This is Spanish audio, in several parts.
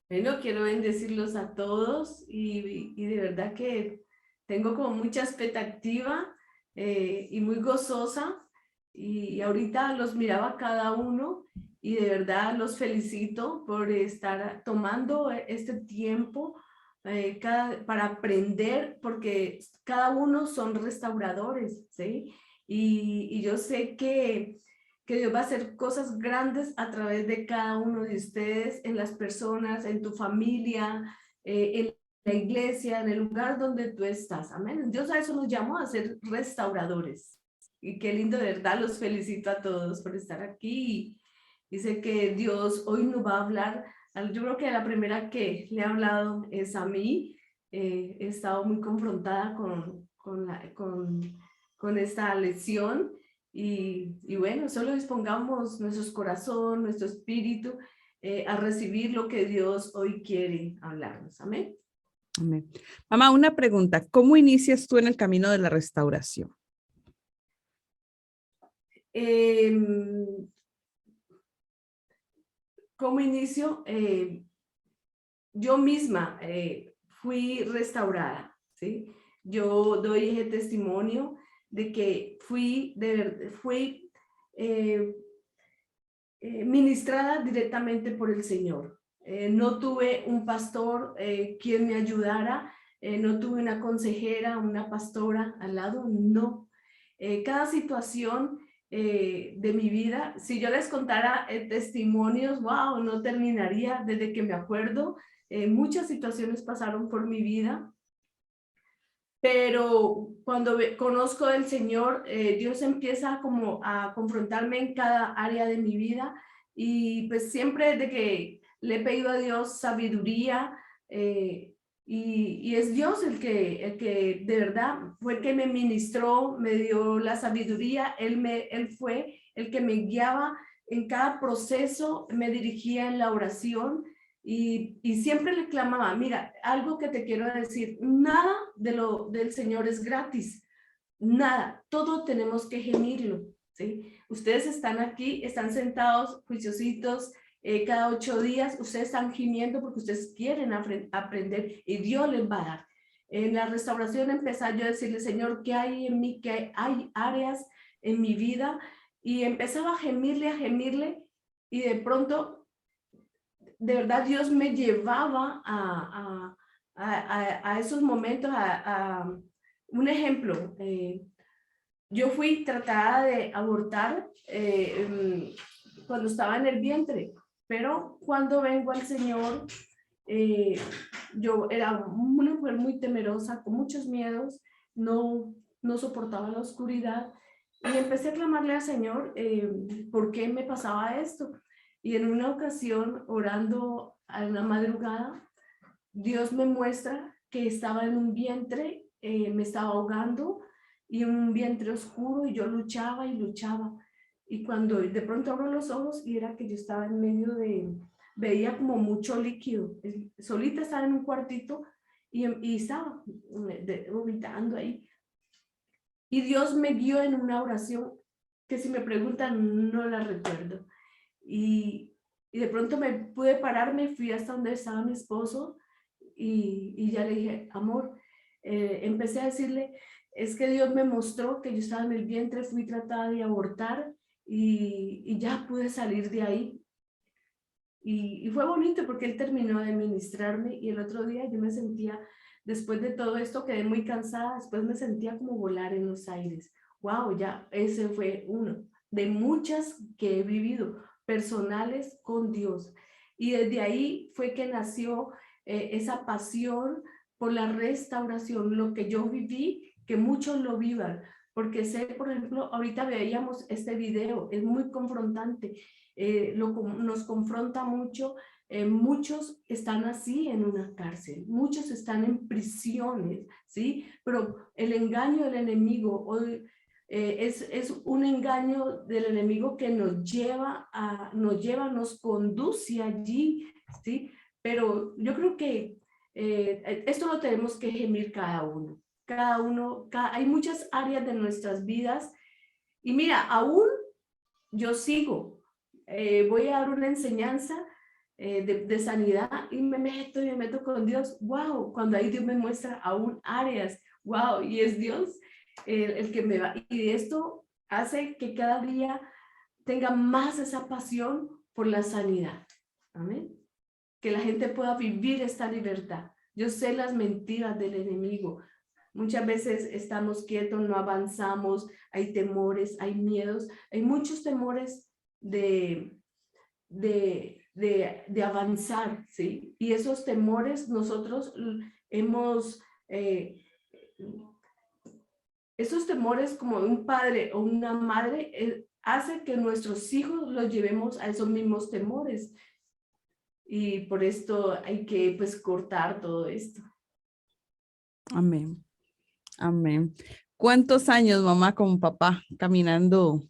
Bueno, quiero bendecirlos a todos y de verdad que tengo como mucha expectativa y muy gozosa y ahorita los miraba cada uno y de verdad los felicito por estar tomando este tiempo para aprender porque cada uno son restauradores, ¿sí? Y yo sé que Dios va a hacer cosas grandes a través de cada uno de ustedes, en las personas, en tu familia, en la iglesia, en el lugar donde tú estás. Amén. Dios a eso nos llamó a ser restauradores. Y qué lindo, de verdad, los felicito a todos por estar aquí. Dice que Dios hoy nos va a hablar. Yo creo que la primera que le ha hablado es a mí. He estado muy confrontada con esta lección y bueno, solo dispongamos nuestros corazón, nuestro espíritu a recibir lo que Dios hoy quiere hablarnos. Amén. Amén. Mamá, una pregunta. ¿Cómo inicias tú en el camino de la restauración? ¿Cómo inicio? Yo misma fui restaurada, ¿sí? Yo doy ese testimonio de que fui ministrada directamente por el Señor. No tuve un pastor quien me ayudara, no tuve una consejera, una pastora al lado, no. Cada situación de mi vida, si yo les contara testimonios, wow, no terminaría desde que me acuerdo. Muchas situaciones pasaron por mi vida, pero cuando conozco del Señor, Dios empieza como a confrontarme en cada área de mi vida y pues siempre desde que le he pedido a Dios sabiduría y es Dios el que de verdad fue el que me ministró, me dio la sabiduría, Él fue el que me guiaba en cada proceso, me dirigía en la oración y siempre le clamaba, mira, algo que te quiero decir, nada del Señor es gratis, nada, todo tenemos que gemirlo, ¿sí? Ustedes están aquí, están sentados, juiciositos, cada 8 días, ustedes están gimiendo porque ustedes quieren aprender y Dios les va a dar. En la restauración empecé yo a decirle, Señor, ¿qué hay en mí? ¿Qué hay áreas en mi vida? Y empezaba a gemirle y de pronto de verdad Dios me llevaba a esos momentos, un ejemplo, yo fui tratada de abortar cuando estaba en el vientre, pero cuando vengo al Señor, eh, yo era una mujer muy temerosa, con muchos miedos, no soportaba la oscuridad y empecé a clamarle al Señor por qué me pasaba esto. Y en una ocasión, orando a la madrugada, Dios me muestra que estaba en un vientre, me estaba ahogando y un vientre oscuro y yo luchaba y luchaba. Y cuando de pronto abro los ojos y era que yo estaba en medio veía como mucho líquido. Solita estaba en un cuartito y estaba vomitando ahí. Y Dios me guió en una oración que si me preguntan no la recuerdo. Y de pronto me pude parar, me fui hasta donde estaba mi esposo y ya le dije, amor, empecé a decirle, es que Dios me mostró que yo estaba en el vientre, fui tratada de abortar y ya pude salir de ahí. Y fue bonito porque él terminó de ministrarme y el otro día yo me sentía, después de todo esto quedé muy cansada, después me sentía como volar en los aires. Wow, ya ese fue uno de muchas que he vivido, personales con Dios. Y desde ahí fue que nació esa pasión por la restauración, lo que yo viví, que muchos lo vivan, porque sé, por ejemplo, ahorita veíamos este video, es muy confrontante, nos confronta mucho. Muchos están así en una cárcel, muchos están en prisiones, ¿sí? Pero el engaño del enemigo hoy es un engaño del enemigo que nos conduce allí, ¿sí? Pero yo creo que esto lo tenemos que gemir cada uno, hay muchas áreas de nuestras vidas y mira, aún yo sigo, voy a dar una enseñanza de sanidad y me meto con Dios. Wow, cuando ahí Dios me muestra aún áreas, wow, y es Dios el que me va. Y esto hace que cada día tenga más esa pasión por la sanidad. Amén. Que la gente pueda vivir esta libertad. Yo sé las mentiras del enemigo. Muchas veces estamos quietos, no avanzamos, hay temores, hay miedos, hay muchos temores de avanzar, ¿sí? Y esos temores nosotros hemos, esos temores como un padre o una madre hace que nuestros hijos los llevemos a esos mismos temores. Y por esto hay que pues cortar todo esto. Amén. Amén. ¿Cuántos años, mamá, como papá, caminando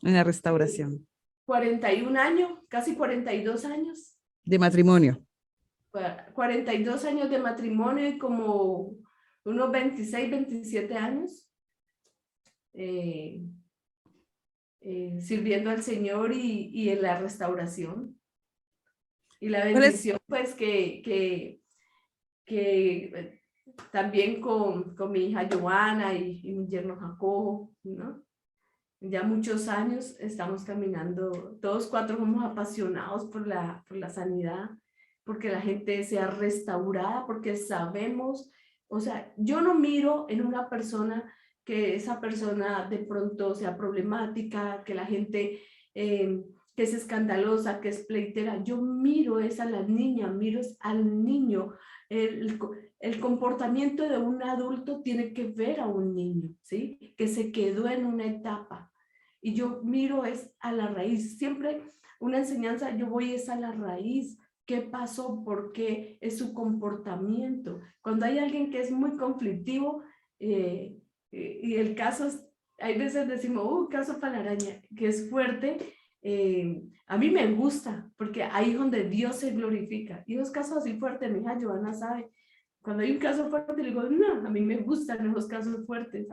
en la restauración? 41 años, casi 42 años. De matrimonio. 42 años de matrimonio y como unos 26, 27 años sirviendo al Señor y en la restauración. Y la bendición pues que también con mi hija Joana y mi yerno Jacobo, ¿no? Ya muchos años estamos caminando, todos cuatro somos apasionados por la sanidad, porque la gente sea restaurada, porque sabemos, o sea, yo no miro en una persona que esa persona de pronto sea problemática, que la gente que es escandalosa, que es pleitera. Yo miro es a la niña, miro es al niño. El comportamiento de un adulto tiene que ver a un niño, ¿sí? Que se quedó en una etapa. Y yo miro es a la raíz. Siempre una enseñanza, yo voy es a la raíz. ¿Qué pasó? ¿Por qué? Es su comportamiento. Cuando hay alguien que es muy conflictivo y el caso es, hay veces decimos, caso Palaraña, que es fuerte, a mí me gusta, porque ahí es donde Dios se glorifica. Y los casos así fuertes, mi hija Joana sabe, cuando hay un caso fuerte, le digo, no, a mí me gustan los casos fuertes,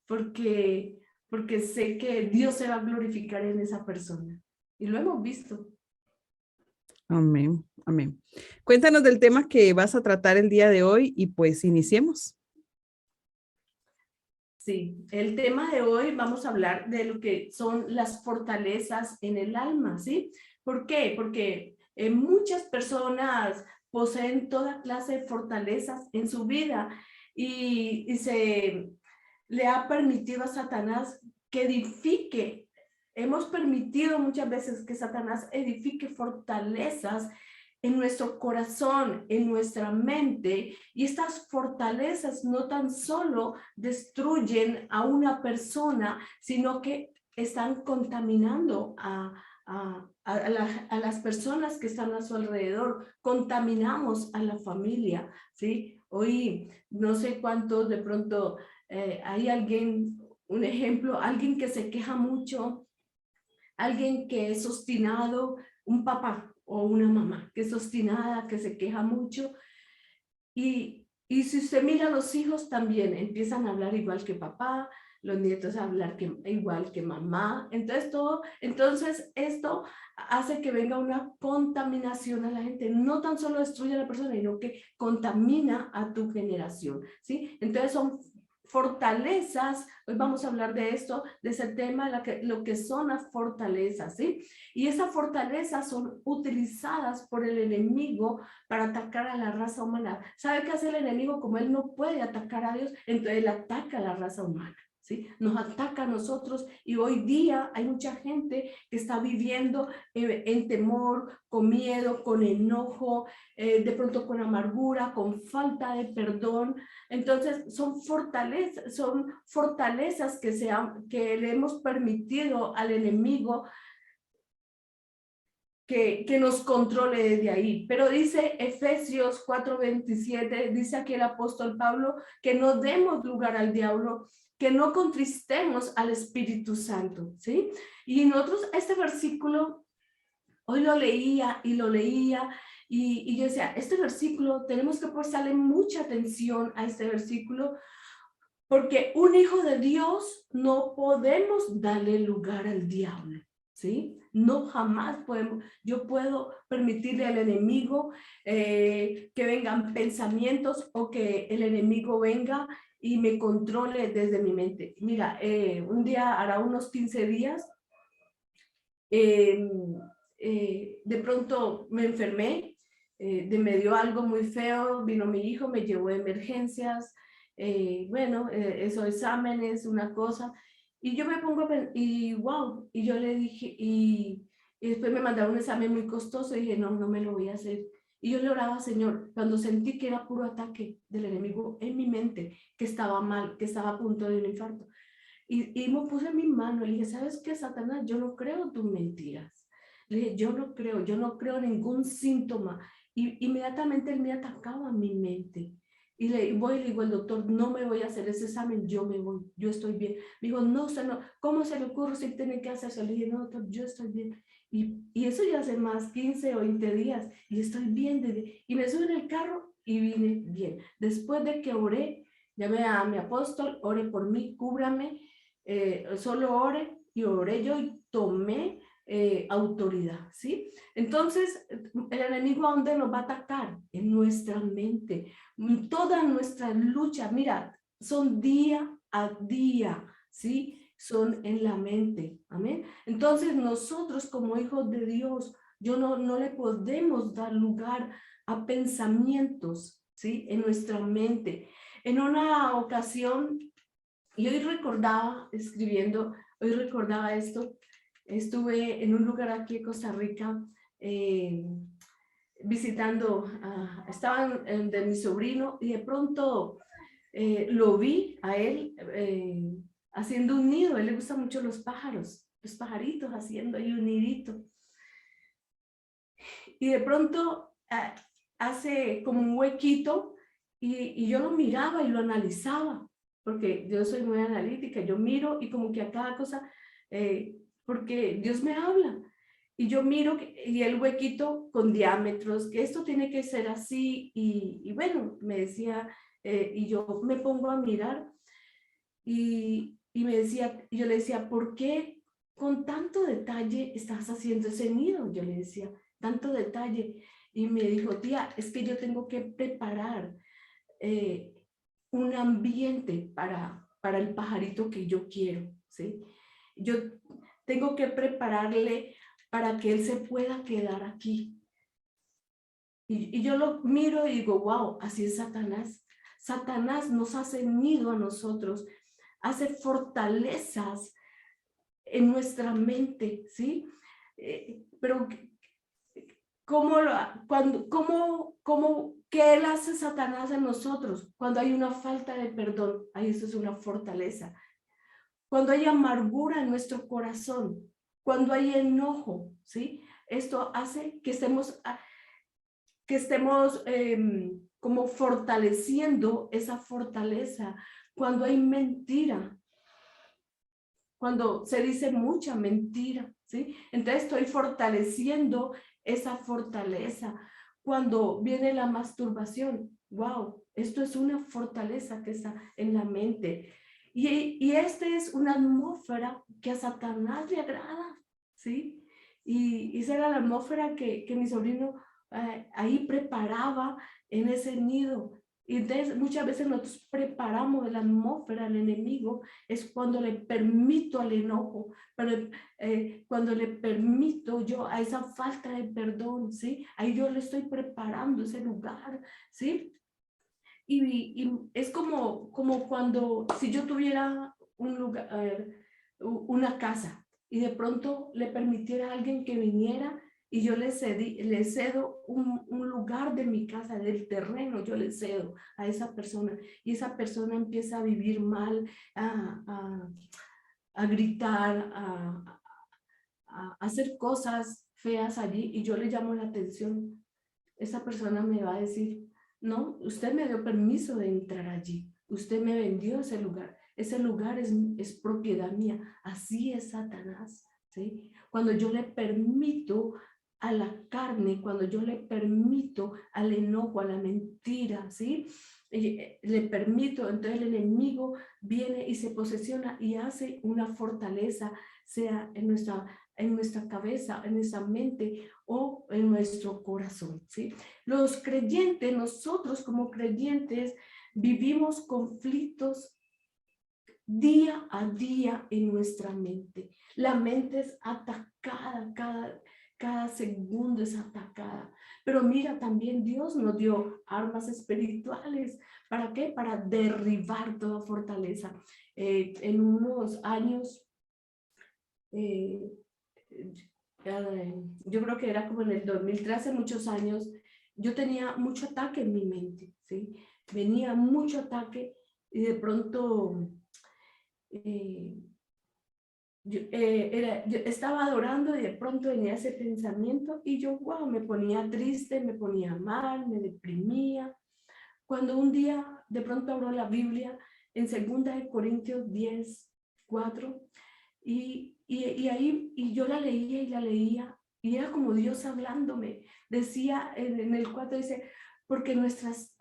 porque sé que Dios se va a glorificar en esa persona. Y lo hemos visto. Amén, amén. Cuéntanos del tema que vas a tratar el día de hoy y pues iniciemos. Sí, el tema de hoy vamos a hablar de lo que son las fortalezas en el alma, ¿sí? ¿Por qué? Porque muchas personas poseen toda clase de fortalezas en su vida y se le ha permitido a Satanás que edifique. Hemos permitido muchas veces que Satanás edifique fortalezas en nuestro corazón, en nuestra mente, y estas fortalezas no tan solo destruyen a una persona, sino que están contaminando a las personas que están a su alrededor, contaminamos a la familia, ¿sí? Hoy no sé cuántos de pronto hay alguien, un ejemplo, alguien que se queja mucho, alguien que es obstinado, un papá o una mamá que es obstinada, que se queja mucho. Y si usted mira a los hijos también empiezan a hablar igual que papá, los nietos a hablar igual que mamá. Entonces esto hace que venga una contaminación a la gente. No tan solo destruye a la persona, sino que contamina a tu generación, ¿sí? Entonces son fortalezas. Hoy vamos a hablar de esto, de ese tema, lo que son las fortalezas, ¿sí? Y esas fortalezas son utilizadas por el enemigo para atacar a la raza humana. ¿Sabe qué hace el enemigo? Como él no puede atacar a Dios, entonces él ataca a la raza humana, ¿sí? Nos ataca a nosotros y hoy día hay mucha gente que está viviendo en temor, con miedo, con enojo, de pronto con amargura, con falta de perdón. Entonces son fortalezas que le hemos permitido al enemigo que nos controle desde ahí. Pero dice Efesios 4:27, dice aquí el apóstol Pablo, que no demos lugar al diablo, que no contristemos al Espíritu Santo, ¿sí? Y nosotros este versículo, hoy lo leía y lo leía, y yo decía, este versículo, tenemos que prestarle mucha atención a este versículo, porque un hijo de Dios no podemos darle lugar al diablo, ¿sí? No, jamás podemos. Yo puedo permitirle al enemigo que vengan pensamientos o que el enemigo venga y me controle desde mi mente. Mira, un día, hará unos 15 días, de pronto me enfermé, me dio algo muy feo, vino mi hijo, me llevó a emergencias, bueno, esos exámenes, una cosa, y yo me pongo a pensar, y wow, y yo le dije, y después me mandaron un examen muy costoso, y dije, no, no me lo voy a hacer. Y yo le oraba, Señor, cuando sentí que era puro ataque del enemigo en mi mente, que estaba mal, que estaba a punto de un infarto. Y me puse en mi mano y le dije, ¿sabes qué, Satanás? Yo no creo tus mentiras. Le dije, yo no creo ningún síntoma. Y inmediatamente él me atacaba mi mente. Y le voy y le digo al doctor, no me voy a hacer ese examen, yo me voy, yo estoy bien. Me dijo, no, no, ¿cómo se le ocurre si tiene que hacerse? Le dije, no, doctor, yo estoy bien. Y eso ya hace más 15 o 20 días y estoy bien. Y me subí en el carro y vine bien. Después de que oré, llamé a mi apóstol, ore por mí, cúbrame, solo ore, y oré yo y tomé autoridad, ¿sí? Entonces, el enemigo, ¿a dónde nos va a atacar? En nuestra mente. Toda nuestra lucha, mira, son día a día, ¿sí? Son en la mente, amén. Entonces, nosotros como hijos de Dios, no le podemos dar lugar a pensamientos, ¿sí? En nuestra mente. En una ocasión, y hoy recordaba, escribiendo, hoy recordaba esto, estuve en un lugar aquí en Costa Rica, visitando, estaban de mi sobrino, y de pronto lo vi a él haciendo un nido. A él le gustan mucho los pájaros, los pajaritos haciendo ahí un nidito. Y de pronto hace como un huequito, y yo lo miraba y lo analizaba, porque yo soy muy analítica, yo miro y como que a cada cosa, porque Dios me habla, y yo miro y el huequito con diámetros, que esto tiene que ser así, y bueno, me decía, y yo me pongo a mirar, y me decía, yo le decía, ¿por qué con tanto detalle estás haciendo ese nido? Yo le decía, tanto detalle. Y me dijo, tía, es que yo tengo que preparar un ambiente para el pajarito que yo quiero, ¿sí? Yo tengo que prepararle para que él se pueda quedar aquí. Y yo lo miro y digo, wow, así es Satanás. Satanás nos hace nido a nosotros, hace fortalezas en nuestra mente, ¿sí? Pero ¿qué él hace Satanás en nosotros? Cuando hay una falta de perdón, ahí eso es una fortaleza. Cuando hay amargura en nuestro corazón, cuando hay enojo, ¿sí? Esto hace que estemos como fortaleciendo esa fortaleza. Cuando hay mentira, cuando se dice mucha mentira, ¿sí? Entonces estoy fortaleciendo esa fortaleza. Cuando viene la masturbación, wow, esto es una fortaleza que está en la mente. Y esta es una atmósfera que a Satanás le agrada, ¿sí? Y esa era la atmósfera que mi sobrino ahí preparaba en ese nido. Y entonces muchas veces nosotros preparamos la atmósfera al enemigo, es cuando le permito al enojo, pero cuando le permito yo a esa falta de perdón, ¿sí? Ahí yo le estoy preparando ese lugar, ¿sí? Y es como cuando, si yo tuviera un lugar, una casa, y de pronto le permitiera a alguien que viniera, y yo le cedo un lugar de mi casa, del terreno, yo le cedo a esa persona, y esa persona empieza a vivir mal, a gritar, a hacer cosas feas allí, y yo le llamo la atención. Esa persona me va a decir, no, usted me dio permiso de entrar allí, usted me vendió ese lugar es propiedad mía. Así es Satanás, ¿sí? Cuando yo le permito a la carne, cuando yo le permito al enojo, a la mentira, ¿sí? Le permito, entonces el enemigo viene y se posesiona y hace una fortaleza, sea en nuestra en nuestra cabeza, en nuestra mente o en nuestro corazón, ¿sí? Los creyentes, nosotros como creyentes, vivimos conflictos día a día en nuestra mente. La mente es atacada, cada segundo es atacada. Pero mira, también Dios nos dio armas espirituales. ¿Para qué? Para derribar toda fortaleza. En unos años, eh, yo creo que era como en el 2013, hace muchos años, yo tenía mucho ataque en mi mente, ¿sí? Venía mucho ataque y de pronto yo estaba adorando y de pronto venía ese pensamiento y yo, wow, me ponía triste, me ponía mal, me deprimía. Cuando un día de pronto abro la Biblia en 2 Corintios 10:4 y ahí y yo la leía y era como Dios hablándome. Decía en el 4, dice, porque nuestras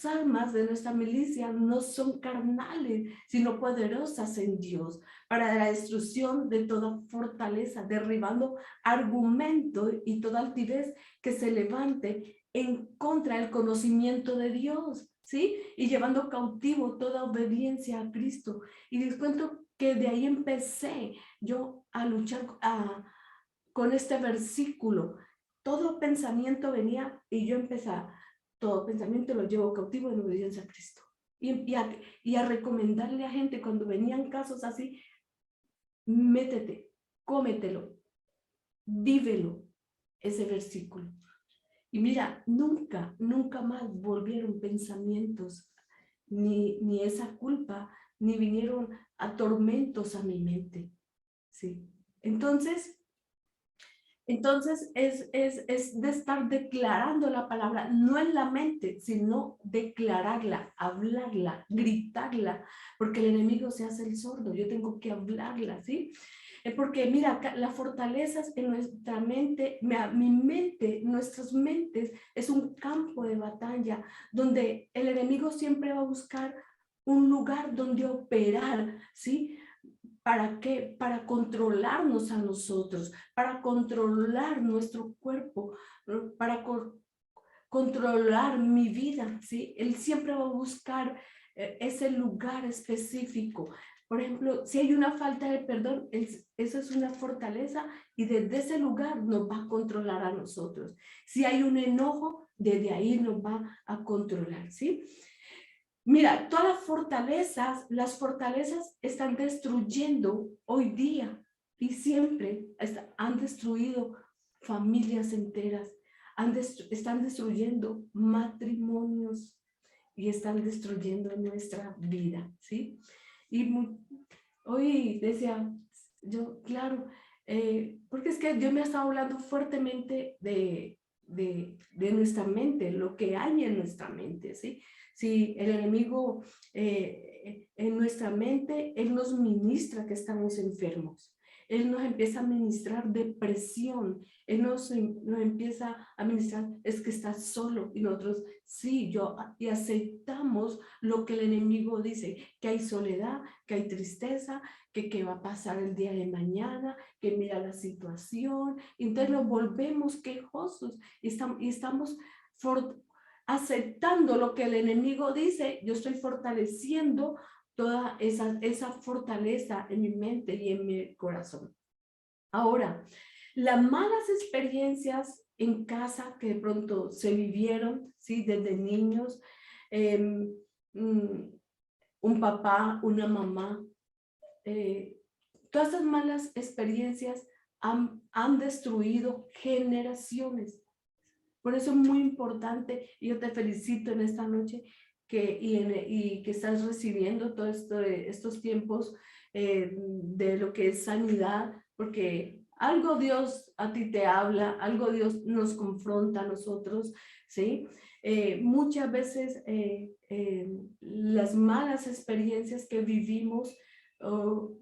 almas de nuestra milicia no son carnales, sino poderosas en Dios, para la destrucción de toda fortaleza, derribando argumento y toda altivez que se levante en contra del conocimiento de Dios, ¿sí? Y llevando cautivo toda obediencia a Cristo. Y les cuento que de ahí empecé yo a luchar con este versículo. Todo pensamiento venía y yo empezaba, todo pensamiento lo llevo cautivo en obediencia a Cristo. Y a recomendarle a gente cuando venían casos así, métete, cómetelo, vívelo, ese versículo. Y mira, nunca más volvieron pensamientos, ni esa culpa, ni vinieron a tormentos a mi mente, ¿sí? Entonces es de estar declarando la palabra, no en la mente, sino declararla, hablarla, gritarla, porque el enemigo se hace el sordo, yo tengo que hablarla, ¿sí? Porque mira, las fortalezas en nuestra mente, mi mente, nuestras mentes, es un campo de batalla donde el enemigo siempre va a buscar un lugar donde operar, ¿sí? ¿Para qué? Para controlarnos a nosotros, para controlar nuestro cuerpo, para controlar mi vida, ¿sí? Él siempre va a buscar ese lugar específico. Por ejemplo, si hay una falta de perdón, eso es una fortaleza y desde ese lugar nos va a controlar a nosotros. Si hay un enojo, desde ahí nos va a controlar, ¿sí? Mira, todas las fortalezas están destruyendo hoy día y siempre han destruido familias enteras, están destruyendo matrimonios y están destruyendo nuestra vida, ¿sí? Y hoy decía yo, claro, porque es que Dios me ha estado hablando fuertemente de nuestra mente, lo que hay en nuestra mente, ¿sí? Si el enemigo en nuestra mente, él nos ministra que estamos enfermos. Él nos empieza a ministrar depresión. Él nos empieza a ministrar, es que estás solo. Y nosotros, sí, y aceptamos lo que el enemigo dice, que hay soledad, que hay tristeza, que qué va a pasar el día de mañana, que mira la situación. Entonces nos volvemos quejosos y estamos aceptando lo que el enemigo dice. Yo estoy fortaleciendo toda esa fortaleza en mi mente y en mi corazón. Ahora, las malas experiencias en casa que de pronto se vivieron, ¿sí? Desde niños, un papá, una mamá, todas esas malas experiencias han destruido generaciones. Por eso es muy importante, y yo te felicito en esta noche, y que estás recibiendo todo esto estos tiempos de lo que es sanidad, porque algo Dios a ti te habla, algo Dios nos confronta a nosotros, ¿sí? Muchas veces las malas experiencias que vivimos o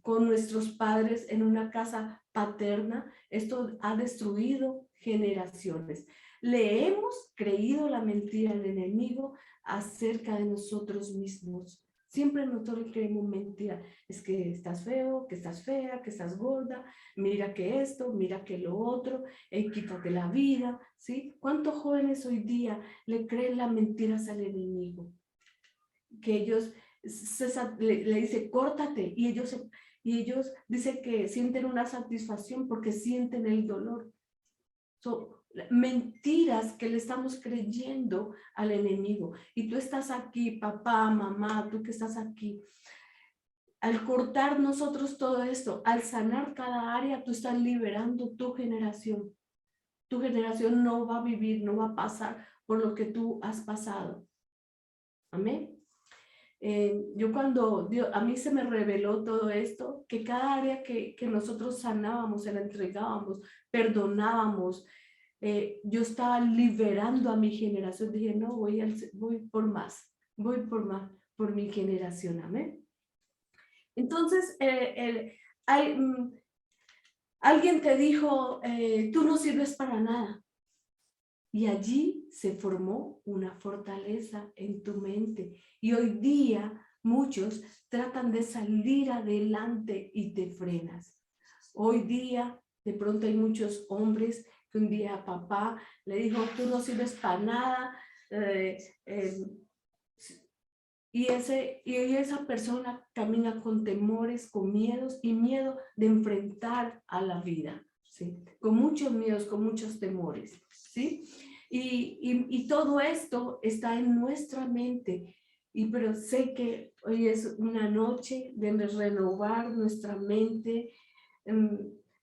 con nuestros padres en una casa paterna, esto ha destruido generaciones. Le hemos creído la mentira al enemigo acerca de nosotros mismos, Siempre nosotros creemos mentira. Es que estás feo, que estás fea, que estás gorda, mira que esto, mira que lo otro, quítate la vida, ¿sí? ¿Cuántos jóvenes hoy día le creen las mentiras al enemigo? Que ellos le dicen, córtate, y ellos dicen que sienten una satisfacción porque sienten el dolor. Son mentiras que le estamos creyendo al enemigo. Y tú estás aquí, papá, mamá, tú que estás aquí. Al cortar nosotros todo esto, al sanar cada área, tú estás liberando tu generación. Tu generación no va a vivir, no va a pasar por lo que tú has pasado. Amén. Yo cuando a mí se me reveló todo esto, que cada área que nosotros sanábamos, se la entregábamos, perdonábamos, yo estaba liberando a mi generación. Dije, no, voy por más, por mi generación. Amén. Entonces, alguien te dijo, tú no sirves para nada. Y allí se formó una fortaleza en tu mente. Y hoy día muchos tratan de salir adelante y te frenas. Hoy día de pronto hay muchos hombres que un día papá le dijo, tú no sirves para nada. Y esa persona camina con temores, con miedos y miedo de enfrentar a la vida, ¿sí? Con muchos miedos, con muchos temores, ¿sí? Y todo esto está en nuestra mente. Pero sé que hoy es una noche de renovar nuestra mente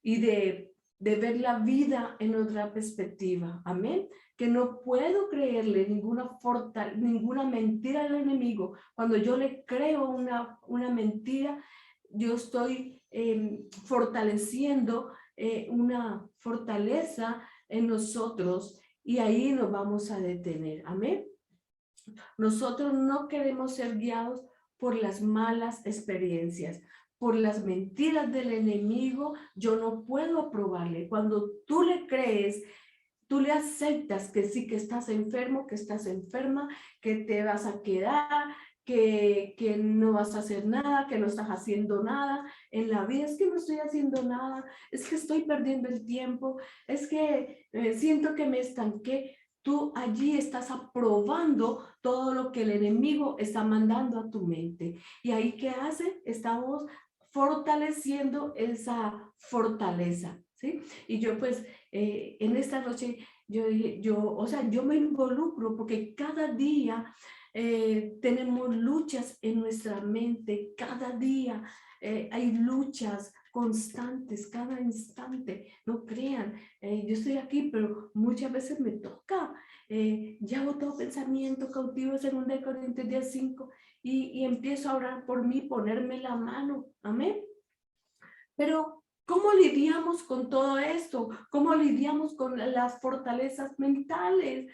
y de ver la vida en otra perspectiva. Amén. Que no puedo creerle ninguna mentira al enemigo. Cuando yo le creo una mentira, yo estoy fortaleciendo una fortaleza en nosotros y ahí nos vamos a detener. Amén. Nosotros no queremos ser guiados por las malas experiencias, por las mentiras del enemigo. Yo no puedo aprobarle. Cuando tú le crees, tú le aceptas que sí, que estás enfermo, que estás enferma, que te vas a quedar, que no vas a hacer nada, que no estás haciendo nada en la vida. Es que no estoy haciendo nada, es que estoy perdiendo el tiempo, es que siento que me estanqué. Tú allí estás aprobando todo lo que el enemigo está mandando a tu mente. ¿Y ahí qué hace? Estamos fortaleciendo esa fortaleza, ¿sí? Y yo pues en esta noche yo dije, yo me involucro porque cada día tenemos luchas en nuestra mente, cada día hay luchas constantes, cada instante. No crean, yo estoy aquí, pero muchas veces me toca. Llevo todo pensamiento cautivo, 2 Corintios 10:5, y empiezo a orar por mí, ponerme la mano. Amén. Pero ¿cómo lidiamos con todo esto? ¿Cómo lidiamos con las fortalezas mentales?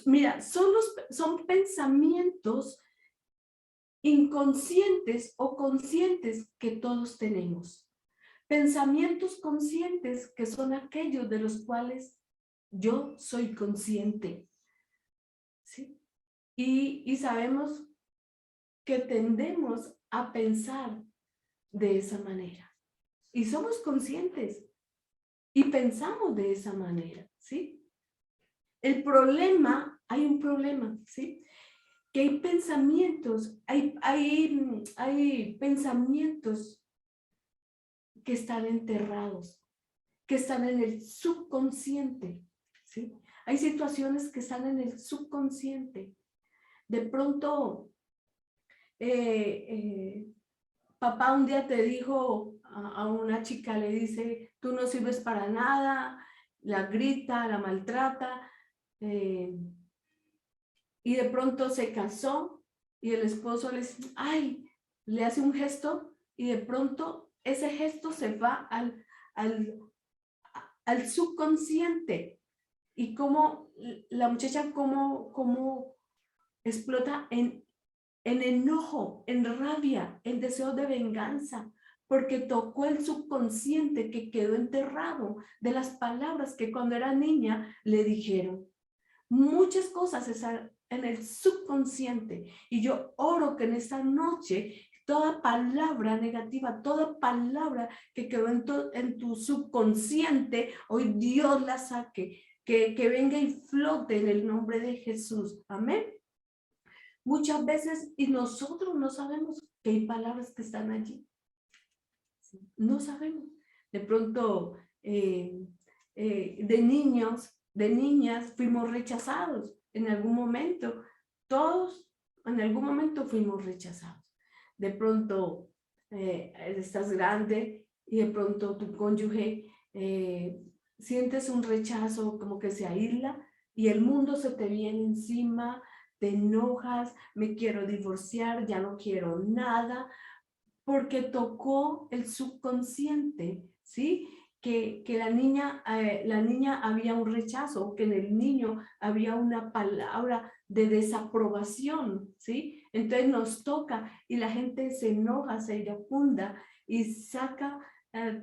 Mira, son pensamientos inconscientes o conscientes que todos tenemos. Pensamientos conscientes que son aquellos de los cuales yo soy consciente, ¿sí? Y sabemos que tendemos a pensar de esa manera. Y somos conscientes y pensamos de esa manera, ¿sí? El problema, hay un problema, ¿sí? Que hay pensamientos, hay pensamientos que están enterrados, que están en el subconsciente, ¿sí? Hay situaciones que están en el subconsciente. De pronto, papá un día te dijo a una chica, le dice, tú no sirves para nada, la grita, la maltrata, y de pronto se casó y el esposo le dice, ay, le hace un gesto y de pronto ese gesto se va al subconsciente. Y como la muchacha como explota en enojo, en rabia, en deseo de venganza, porque tocó el subconsciente que quedó enterrado de las palabras que cuando era niña le dijeron. Muchas cosas en el subconsciente. Y yo oro que en esta noche toda palabra negativa, toda palabra que quedó en tu subconsciente, hoy Dios la saque, que venga y flote en el nombre de Jesús. Amén. Muchas veces, y nosotros no sabemos que hay palabras que están allí. No sabemos. De pronto, de niños, de niñas, fuimos rechazados en algún momento. Todos en algún momento fuimos rechazados. De pronto, estás grande y de pronto tu cónyuge sientes un rechazo, como que se aísla y el mundo se te viene encima, te enojas, me quiero divorciar, ya no quiero nada, porque tocó el subconsciente, ¿sí? Que la niña había un rechazo, que en el niño había una palabra de desaprobación, ¿sí? Entonces nos toca y la gente se enoja, se iracunda y saca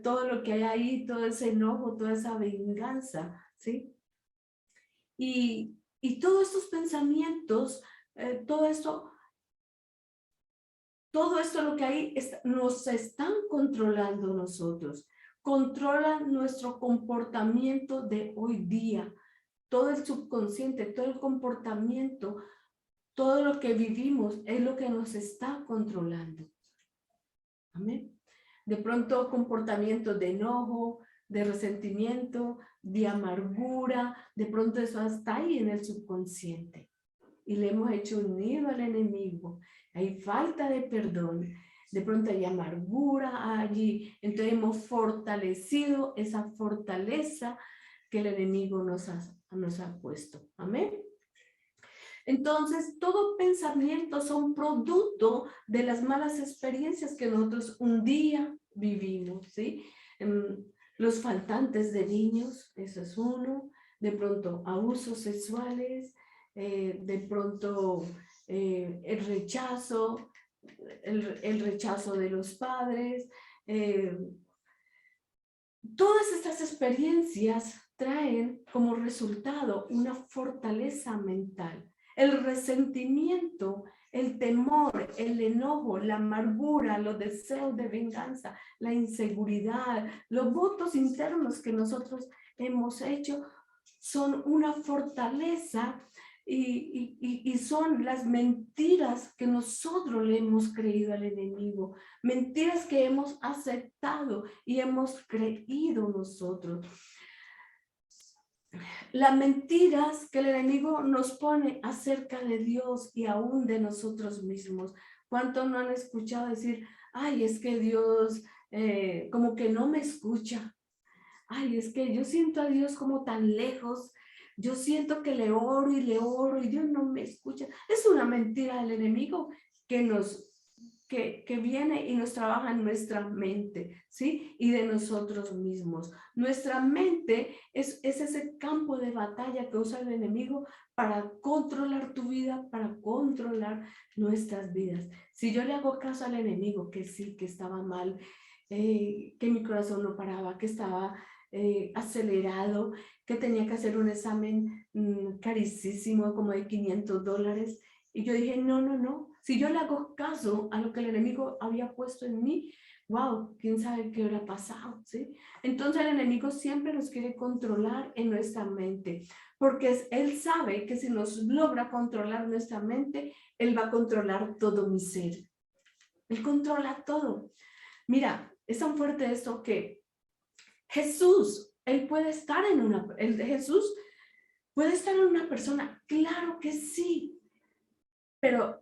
todo lo que hay ahí, todo ese enojo, toda esa venganza, ¿sí? Y todos estos pensamientos, todo esto lo que hay nos están controlando nosotros, controlan nuestro comportamiento de hoy día, todo el subconsciente, todo el comportamiento, todo lo que vivimos es lo que nos está controlando. Amén. De pronto comportamientos de enojo, de resentimiento, de amargura, de pronto eso está ahí en el subconsciente. Y le hemos hecho un nido al enemigo. Hay falta de perdón. De pronto hay amargura allí. Entonces hemos fortalecido esa fortaleza que el enemigo nos ha puesto. Amén. Entonces, todo pensamiento son producto de las malas experiencias que nosotros un día vivimos, ¿sí? Los faltantes de niños, eso es uno. De pronto, abusos sexuales, de pronto el rechazo de los padres. Todas estas experiencias traen como resultado una fortaleza mental. El resentimiento, el temor, el enojo, la amargura, los deseos de venganza, la inseguridad, los votos internos que nosotros hemos hecho son una fortaleza y son las mentiras que nosotros le hemos creído al enemigo, mentiras que hemos aceptado y hemos creído nosotros. Las mentiras que el enemigo nos pone acerca de Dios y aún de nosotros mismos. ¿Cuántos no han escuchado decir, ay, es que Dios como que no me escucha? Ay, es que yo siento a Dios como tan lejos. Yo siento que le oro y Dios no me escucha. Es una mentira del enemigo que viene y nos trabaja en nuestra mente, ¿sí? Y de nosotros mismos. Nuestra mente es ese campo de batalla que usa el enemigo para controlar tu vida, para controlar nuestras vidas. Si yo le hago caso al enemigo, que sí, que estaba mal, que mi corazón no paraba, que estaba acelerado, que tenía que hacer un examen carísimo, como de $500, y yo dije, no, si yo le hago caso a lo que el enemigo había puesto en mí, wow, quién sabe qué hubiera pasado, ¿sí? Entonces el enemigo siempre nos quiere controlar en nuestra mente, porque él sabe que si nos logra controlar nuestra mente, él va a controlar todo mi ser. Él controla todo. Mira, es tan fuerte esto que Jesús, él puede estar Jesús puede estar en una persona, claro que sí, pero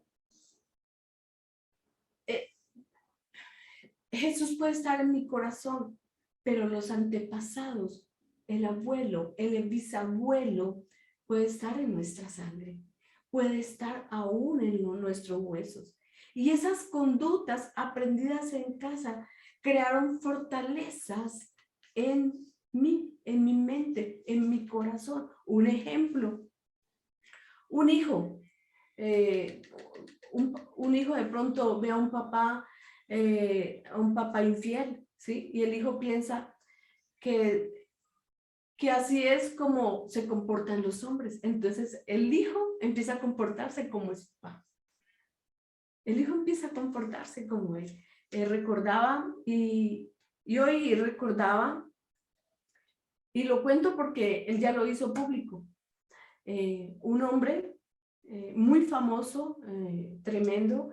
Jesús puede estar en mi corazón, pero los antepasados, el abuelo, el bisabuelo, puede estar en nuestra sangre, puede estar aún en nuestros huesos. Y esas conductas aprendidas en casa crearon fortalezas en mí, en mi mente, en mi corazón. Un ejemplo, un hijo, un hijo de pronto ve a un papá infiel, ¿sí? Y el hijo piensa que que así es como se comportan los hombres. Entonces el hijo empieza a comportarse como su papá. El hijo empieza a comportarse como él. Recordaba y hoy recordaba, y lo cuento porque él ya lo hizo público. Un hombre muy famoso, tremendo,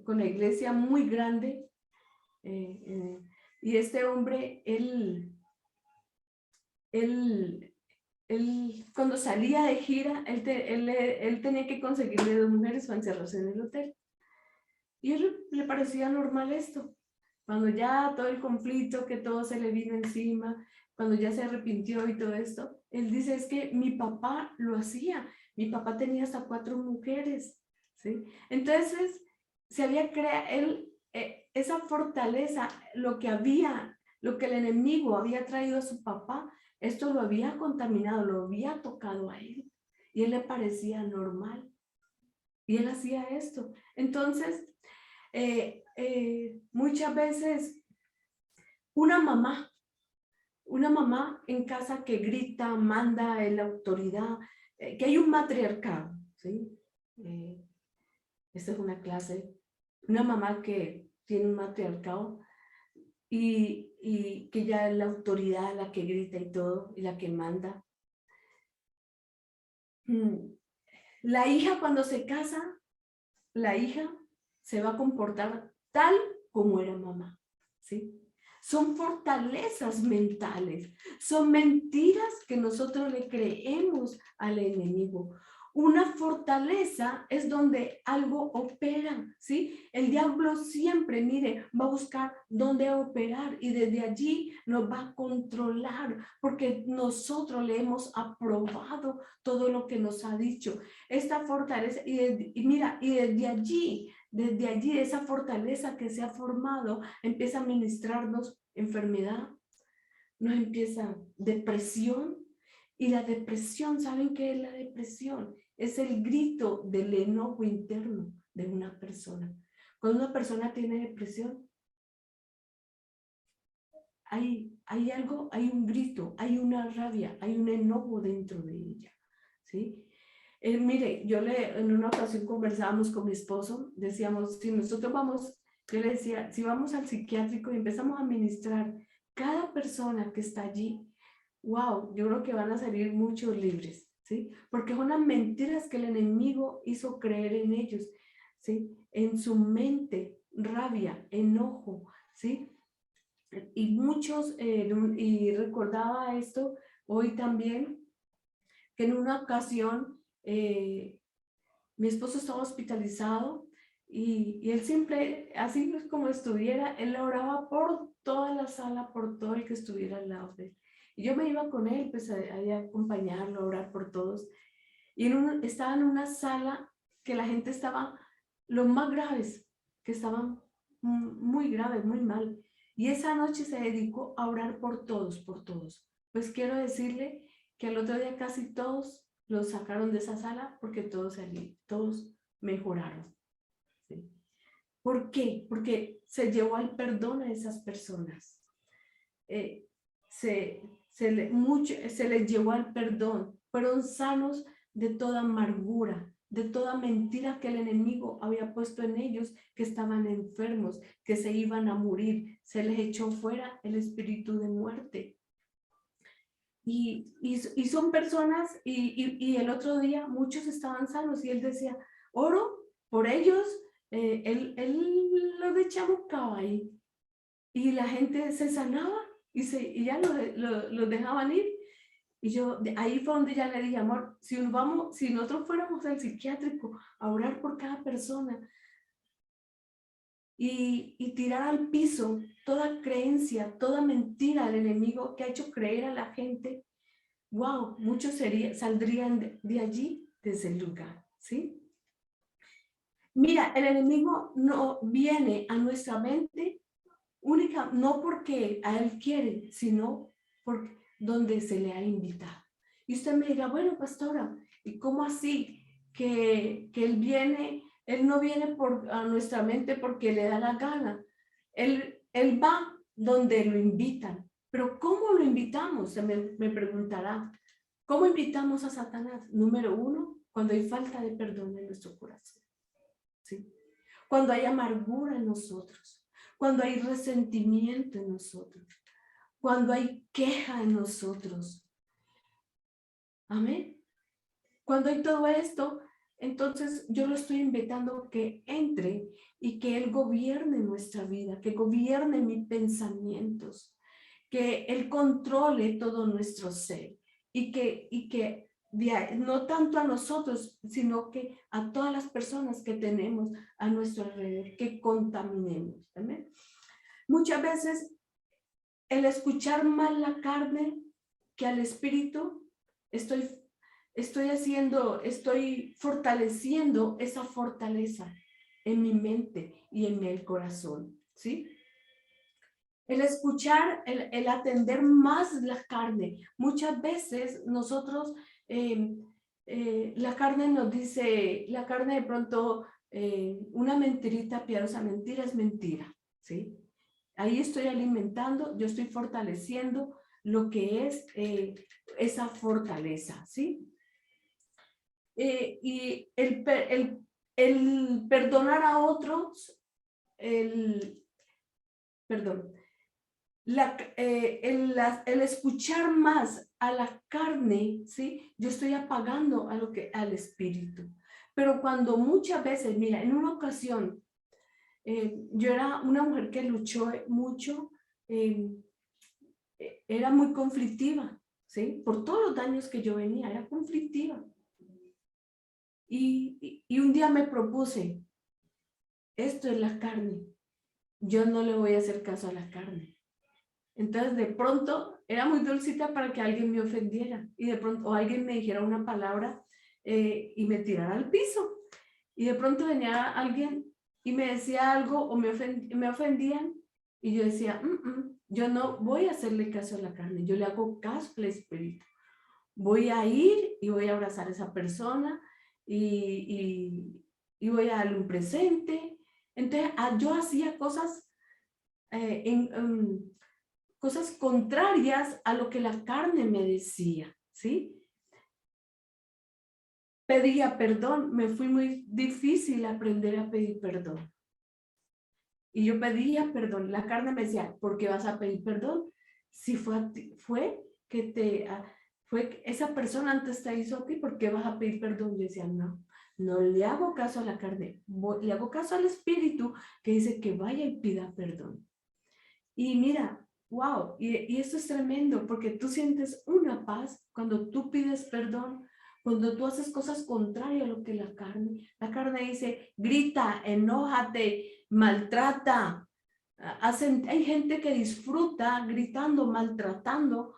con la iglesia muy grande. Y este hombre, él cuando salía de gira, él tenía que conseguirle 2 mujeres para encerrarse en el hotel. Y a él le parecía normal esto. Cuando ya todo el conflicto, que todo se le vino encima, cuando ya se arrepintió y todo esto, él dice, es que mi papá lo hacía. Mi papá tenía hasta 4 mujeres, ¿sí? Entonces, se había creado, esa fortaleza, lo que el enemigo había traído a su papá, esto lo había contaminado, lo había tocado a él. Y él le parecía normal. Y él hacía esto. Entonces, muchas veces una mamá en casa que grita, manda en la autoridad, que hay un matriarcado, ¿sí? Esta es una clase, una mamá que tiene un matriarcado y que ya es la autoridad, la que grita y todo, y la que manda. La hija cuando se casa, la hija se va a comportar tal como era mamá, ¿sí? Son fortalezas mentales, son mentiras que nosotros le creemos al enemigo. Una fortaleza es donde algo opera, ¿sí? El diablo siempre, mire, va a buscar dónde operar y desde allí nos va a controlar porque nosotros le hemos aprobado todo lo que nos ha dicho. Esta fortaleza, y mira, y desde allí, de esa fortaleza que se ha formado, empieza a ministrarnos enfermedad, nos empieza depresión. Y la depresión, ¿saben qué es la depresión? Es el grito del enojo interno de una persona. Cuando una persona tiene depresión, hay algo, hay un grito, hay una rabia, hay un enojo dentro de ella, ¿sí? Mire, en una ocasión conversábamos con mi esposo, decíamos, si nosotros vamos, yo le decía, si vamos al psiquiátrico y empezamos a ministrar cada persona que está allí, wow, yo creo que van a salir muchos libres, ¿sí? Porque son las mentiras que el enemigo hizo creer en ellos, ¿sí? En su mente, rabia, enojo, ¿sí? Y muchos, y recordaba esto hoy también, que en una ocasión mi esposo estaba hospitalizado y él siempre, así como estuviera, él oraba por toda la sala, por todo el que estuviera al lado de él. Y yo me iba con él, pues a acompañarlo, a orar por todos. Y estaba en una sala que la gente estaba, los más graves, que estaban muy graves, muy mal. Y esa noche se dedicó a orar por todos, por todos. Pues quiero decirle que al otro día casi todos los sacaron de esa sala porque todos mejoraron. ¿Sí? ¿Por qué? Porque se llevó al perdón a esas personas. Se les llevó al perdón. Fueron sanos de toda amargura, de toda mentira que el enemigo había puesto en ellos, que estaban enfermos, que se iban a morir. Se les echó fuera el espíritu de muerte. Y son personas, y el otro día muchos estaban sanos y él decía, oro por ellos, él los echabucaba ahí y la gente se sanaba y ya los dejaban ir. Y yo, ahí fue donde ya le dije, amor, si nosotros fuéramos al psiquiátrico a orar por cada persona y tirar al piso toda creencia, toda mentira del enemigo que ha hecho creer a la gente, wow, muchos saldrían de allí, de ese lugar, ¿sí? Mira, el enemigo no viene a nuestra mente no porque a él quiere, sino por donde se le ha invitado. Y usted me dirá, bueno, pastora, ¿y cómo así? Que él no viene a nuestra mente porque le da la gana. Él va donde lo invitan. Pero ¿cómo lo invitamos? Me preguntará. ¿Cómo invitamos a Satanás? Número uno, cuando hay falta de perdón en nuestro corazón. ¿Sí? Cuando hay amargura en nosotros. Cuando hay resentimiento en nosotros. Cuando hay queja en nosotros. Amén. Cuando hay todo esto, entonces yo lo estoy invitando que entre y que Él gobierne nuestra vida, que gobierne mis pensamientos, que Él controle todo nuestro ser y que no tanto a nosotros, sino que a todas las personas que tenemos a nuestro alrededor, que contaminemos. ¿Amén? Muchas veces el escuchar más la carne que al espíritu, estoy fortaleciendo esa fortaleza en mi mente y en mi corazón, ¿sí? El escuchar, el atender más la carne. Muchas veces nosotros, la carne nos dice, la carne de pronto, una mentirita piadosa, mentira es mentira, ¿sí? Ahí estoy alimentando, yo estoy fortaleciendo lo que es esa fortaleza, ¿sí? Y el perdonar a otros, perdón, el escuchar más a la carne, ¿sí? Yo estoy apagando al espíritu. Pero cuando muchas veces, mira, en una ocasión, yo era una mujer que luchó mucho, era muy conflictiva, ¿sí? Por todos los daños que yo venía, era conflictiva. Y un día me propuse, esto es la carne, yo no le voy a hacer caso a la carne. Entonces de pronto era muy dulcita para que alguien me ofendiera y de pronto o alguien me dijera una palabra y me tirara al piso. Y de pronto venía alguien y me decía algo o me ofendían y yo decía, yo no voy a hacerle caso a la carne, yo le hago caso al espíritu. Voy a ir y voy a abrazar a esa persona y voy a darle un presente. Entonces yo hacía cosas cosas contrarias a lo que la carne me decía, ¿sí? Pedía perdón, me fue muy difícil aprender a pedir perdón. Y yo pedía perdón, la carne me decía, ¿por qué vas a pedir perdón? Si fue esa persona antes te hizo a ti, ¿por qué vas a pedir perdón? Yo decía, no le hago caso a la carne, le hago caso al espíritu que dice que vaya y pida perdón. Y mira, wow, y esto es tremendo porque tú sientes una paz cuando tú pides perdón, cuando tú haces cosas contrarias a lo que la carne dice, grita, enójate, maltrata. Hay gente que disfruta gritando, maltratando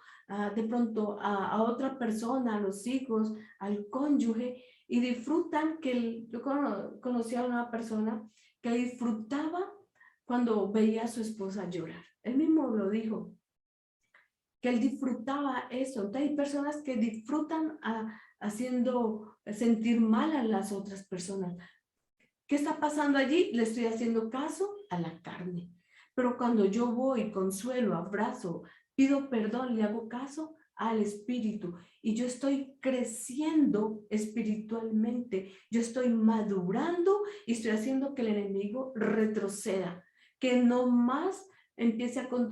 de pronto a otra persona, a los hijos, al cónyuge, y disfrutan yo conocí a una persona que disfrutaba cuando veía a su esposa llorar. Él mismo lo dijo, que él disfrutaba eso. Entonces hay personas que disfrutan haciendo sentir mal a las otras personas. ¿Qué está pasando allí? Le estoy haciendo caso a la carne. Pero cuando yo voy, consuelo, abrazo, pido perdón, le hago caso al espíritu y yo estoy creciendo espiritualmente, yo estoy madurando y estoy haciendo que el enemigo retroceda, que no más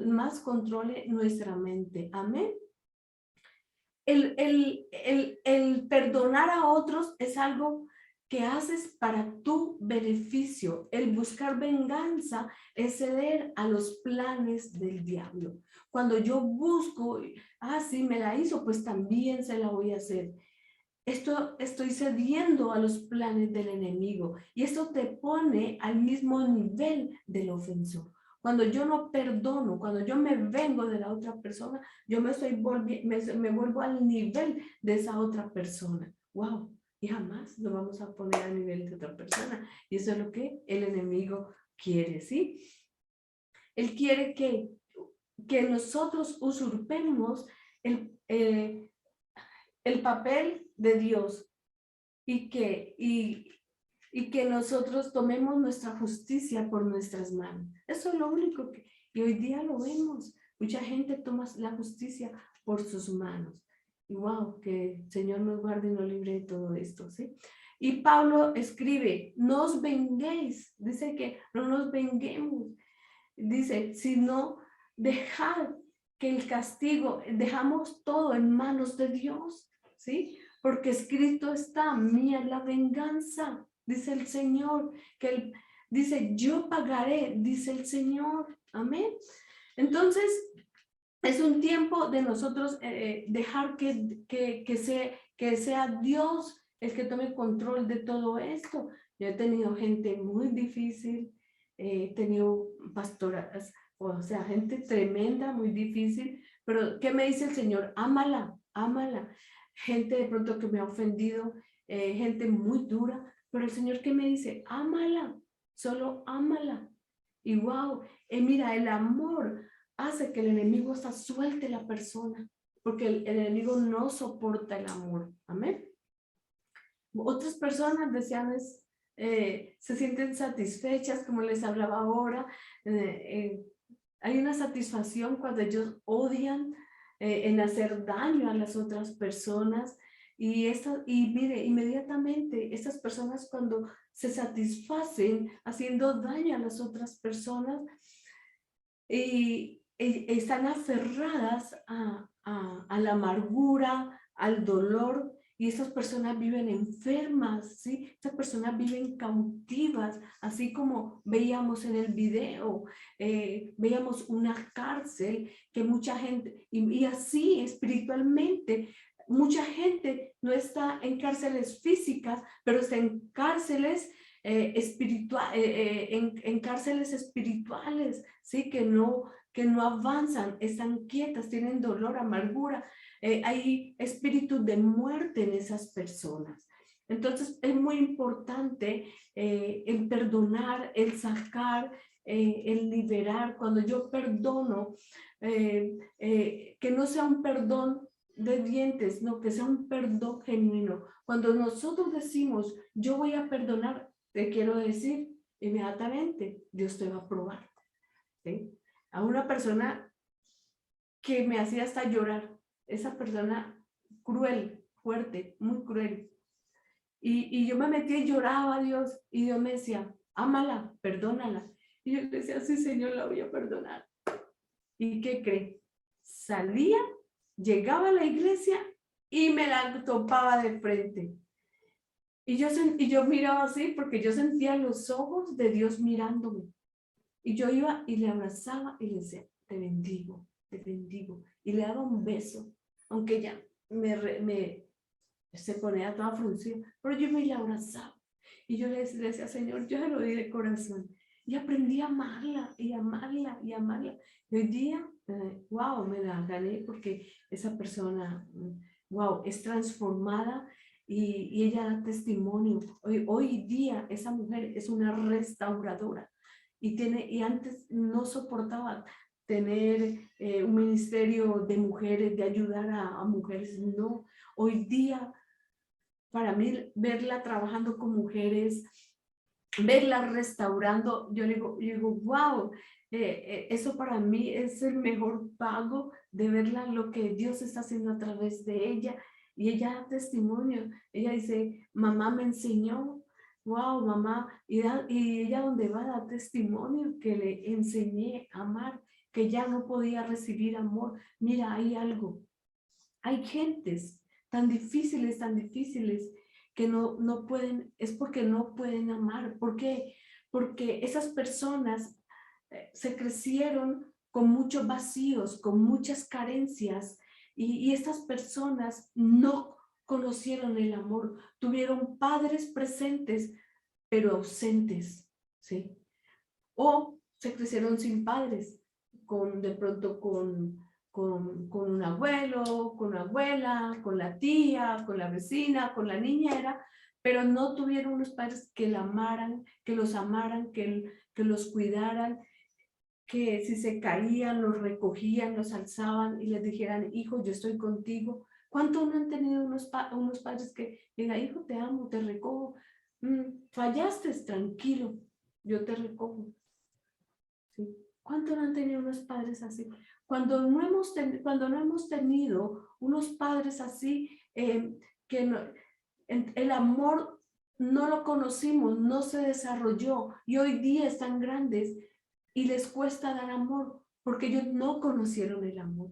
más controle nuestra mente. Amén. El perdonar a otros es algo que haces para tu beneficio. El buscar venganza es ceder a los planes del diablo. Cuando yo busco, sí, me la hizo, pues también se la voy a hacer. Estoy cediendo a los planes del enemigo y esto te pone al mismo nivel del ofensor. Cuando yo no perdono, cuando yo me vengo de la otra persona, yo me vuelvo al nivel de esa otra persona. ¡Wow! Y jamás nos vamos a poner al nivel de otra persona. Y eso es lo que el enemigo quiere, ¿sí? Él quiere que nosotros usurpemos el papel de Dios y que nosotros tomemos nuestra justicia por nuestras manos. Eso es lo único y hoy día lo vemos. Mucha gente toma la justicia por sus manos. Y wow, que el Señor nos guarde y nos libre de todo esto, ¿sí? Y Pablo escribe, no os venguéis, dice que no nos venguemos, dice, sino dejad que el castigo, dejamos todo en manos de Dios, ¿sí? Porque escrito está, mía es la venganza, dice el Señor, que él dice, yo pagaré, dice el Señor, amén. Entonces, es un tiempo de nosotros dejar que sea Dios el que tome control de todo esto. Yo he tenido gente muy difícil, he tenido pastoras, o sea, gente tremenda, muy difícil, pero ¿qué me dice el Señor? Ámala, ámala. Gente de pronto que me ha ofendido, gente muy dura, pero el Señor ¿qué me dice? Ámala, solo ámala. Y wow, mira, el amor hace que el enemigo hasta suelte la persona, porque el enemigo no soporta el amor. Amén. Otras personas desean se sienten satisfechas, como les hablaba ahora. Hay una satisfacción cuando ellos odian en hacer daño a las otras personas. Y mire, inmediatamente estas personas cuando se satisfacen haciendo daño a las otras personas, y están aferradas a la amargura, al dolor, y esas personas viven enfermas, ¿sí? Estas personas viven cautivas, así como veíamos en el video, veíamos una cárcel que mucha gente, y así espiritualmente, mucha gente no está en cárceles físicas, pero está en cárceles en cárceles espirituales, ¿sí? Que no avanzan, están quietas, tienen dolor, amargura, hay espíritu de muerte en esas personas. Entonces es muy importante el perdonar, el sacar, el liberar. Cuando yo perdono, que no sea un perdón de dientes, no, que sea un perdón genuino. Cuando nosotros decimos, yo voy a perdonar, te quiero decir, inmediatamente Dios te va a probar, ¿sí? A una persona que me hacía hasta llorar, esa persona cruel, fuerte, muy cruel. Y yo me metí y lloraba a Dios, y Dios me decía, ámala, perdónala. Y yo le decía, sí, Señor, la voy a perdonar. ¿Y qué cree? Salía, llegaba a la iglesia y me la topaba de frente. Y yo miraba así porque yo sentía los ojos de Dios mirándome. Y yo iba y le abrazaba y le decía, te bendigo, te bendigo. Y le daba un beso, aunque ella se ponía toda fruncida, pero yo me la abrazaba. Y yo le decía, Señor, yo se lo di de corazón. Y aprendí a amarla y amarla y amarla. Y hoy día, wow, me la gané porque esa persona, wow, es transformada y ella da testimonio. Hoy día esa mujer es una restauradora y antes no soportaba tener un ministerio de mujeres, de ayudar a mujeres, no. Hoy día, para mí, verla trabajando con mujeres, verla restaurando, yo digo wow, eso para mí es el mejor pago de verla, lo que Dios está haciendo a través de ella. Y ella da testimonio, ella dice, mamá me enseñó, wow, mamá, y ella donde va a dar testimonio que le enseñé a amar, que ya no podía recibir amor. Mira, hay algo, hay gentes tan difíciles, que no pueden, es porque no pueden amar. ¿Por qué? Porque esas personas se crecieron con muchos vacíos, con muchas carencias, y estas personas no conocieron el amor, tuvieron padres presentes, pero ausentes, ¿sí? O se crecieron sin padres, de pronto con un abuelo, con una abuela, con la tía, con la vecina, con la niñera, pero no tuvieron unos padres que la amaran, que los amaran, que los cuidaran, que si se caían, los recogían, los alzaban y les dijeran, hijo, yo estoy contigo. ¿Cuántos no han tenido unos padres que digan, hijo, te amo, te recojo? Fallaste, tranquilo, yo te recojo. ¿Sí? ¿Cuántos no han tenido unos padres así? cuando no hemos tenido unos padres así, que el amor no lo conocimos, no se desarrolló y hoy día están grandes y les cuesta dar amor porque ellos no conocieron el amor.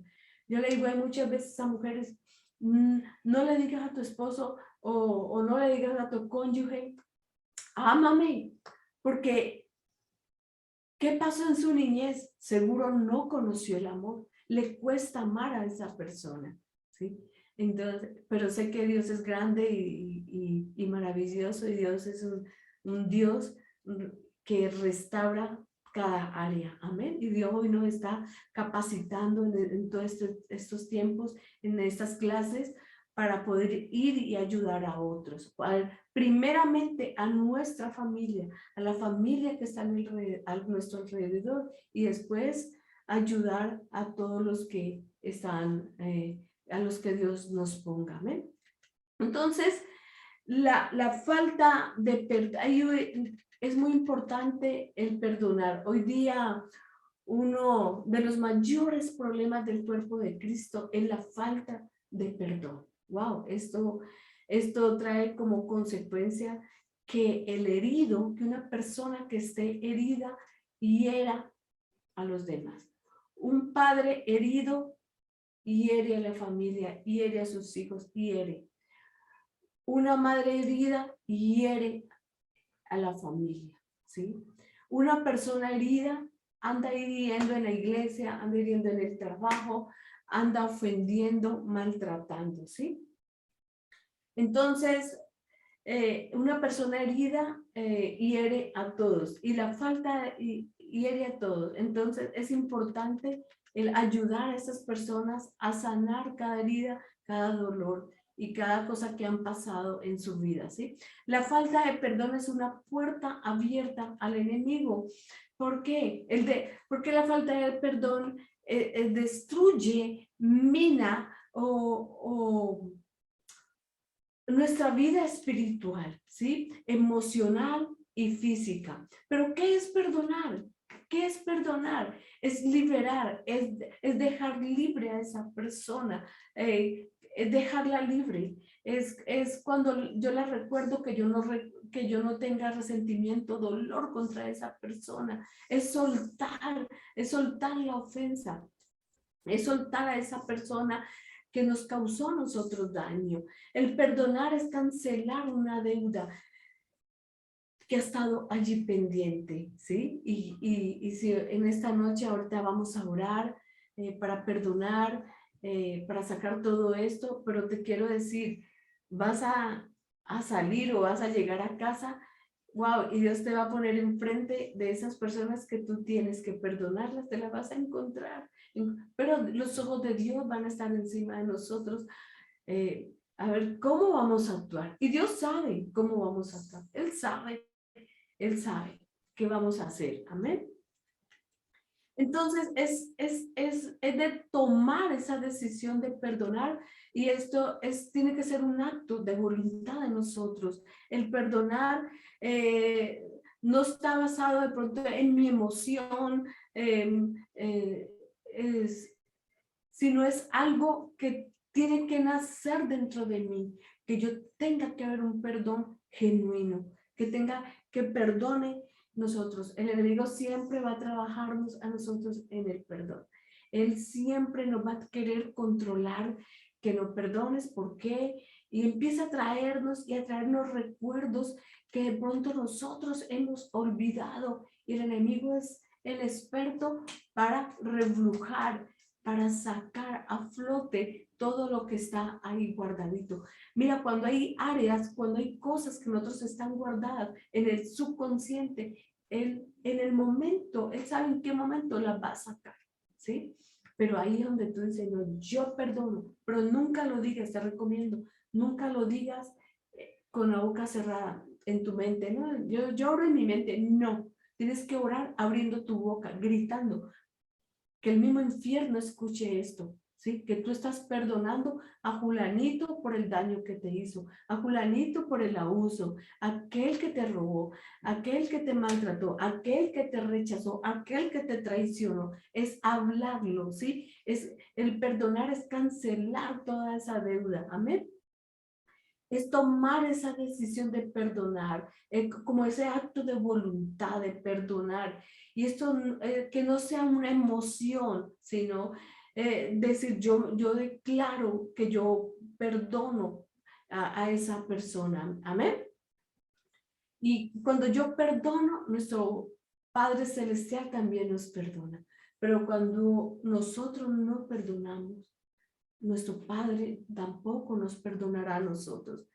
Yo le digo muchas veces a mujeres, no le digas a tu esposo o no le digas a tu cónyuge, ámame, porque ¿qué pasó en su niñez? Seguro no conoció el amor, le cuesta amar a esa persona, ¿sí? Entonces, pero sé que Dios es grande y maravilloso, y Dios es un Dios que restaura cada área, amén. Y Dios hoy nos está capacitando en todos estos tiempos, en estas clases, para poder ir y ayudar a otros, primeramente a nuestra familia, a la familia que está a nuestro alrededor, y después ayudar a todos los que están, a los que Dios nos ponga, amén. Entonces, la falta de perdón, es muy importante el perdonar. Hoy día, uno de los mayores problemas del cuerpo de Cristo es la falta de perdón. Wow, esto trae como consecuencia que el herido, que una persona que esté herida, hiera a los demás. Un padre herido hiere a la familia, hiere a sus hijos, hiere. Una madre herida hiere a la familia, ¿sí? Una persona herida anda hiriendo en la iglesia, anda hiriendo en el trabajo, anda ofendiendo, maltratando, ¿sí? Entonces, una persona herida hiere a todos, y la falta hiere a todos. Entonces, es importante el ayudar a esas personas a sanar cada herida, cada dolor y cada cosa que han pasado en su vida, ¿sí? La falta de perdón es una puerta abierta al enemigo. ¿Por qué? Porque la falta de perdón destruye, mina o nuestra vida espiritual, ¿sí? Emocional y física. Pero ¿qué es perdonar? ¿Qué es perdonar? Es liberar, es dejar libre a esa persona, es dejarla libre. Es cuando yo la recuerdo que yo no tenga resentimiento, dolor contra esa persona. Es soltar la ofensa, es soltar a esa persona que nos causó a nosotros daño. El perdonar es cancelar una deuda que ha estado allí pendiente, ¿sí? Y si en esta noche ahorita vamos a orar para perdonar, para sacar todo esto, pero te quiero decir, vas a salir o vas a llegar a casa, wow, y Dios te va a poner enfrente de esas personas que tú tienes que perdonarlas, te las vas a encontrar, pero los ojos de Dios van a estar encima de nosotros, a ver cómo vamos a actuar. Y Dios sabe cómo vamos a actuar, Él sabe qué vamos a hacer, amén. Entonces, es de tomar esa decisión de perdonar, y esto tiene que ser un acto de voluntad de nosotros. El perdonar no está basado de pronto en mi emoción, sino es algo que tiene que nacer dentro de mí, que yo tenga que haber un perdón genuino, que perdone nosotros. El enemigo siempre va a trabajarnos a nosotros en el perdón. Él siempre nos va a querer controlar, que no perdones, ¿por qué? Y empieza a traernos recuerdos que de pronto nosotros hemos olvidado, y el enemigo es el experto para reflujar, para sacar a flote todo lo que está ahí guardadito. Mira, cuando hay áreas, cuando hay cosas que nosotros están guardadas en el subconsciente, él en el momento, él sabe en qué momento las va a sacar, ¿sí? Pero ahí es donde tú dices, no, yo perdono, pero nunca lo digas, te recomiendo, nunca lo digas con la boca cerrada en tu mente, ¿no? Yo oro en mi mente, no, tienes que orar abriendo tu boca, gritando, que el mismo infierno escuche esto. ¿sí? Que tú estás perdonando a Julanito por el daño que te hizo, a Julanito por el abuso, aquel que te robó, aquel que te maltrató, aquel que te rechazó, aquel que te traicionó. Es hablarlo, ¿sí? El perdonar es cancelar toda esa deuda. Amén. Es tomar esa decisión de perdonar, como ese acto de voluntad de perdonar. Y esto que no sea una emoción, sino decir, yo declaro que yo perdono a esa persona. Amén. Y cuando yo perdono, nuestro Padre Celestial también nos perdona. Pero cuando nosotros no perdonamos, nuestro Padre tampoco nos perdonará a nosotros.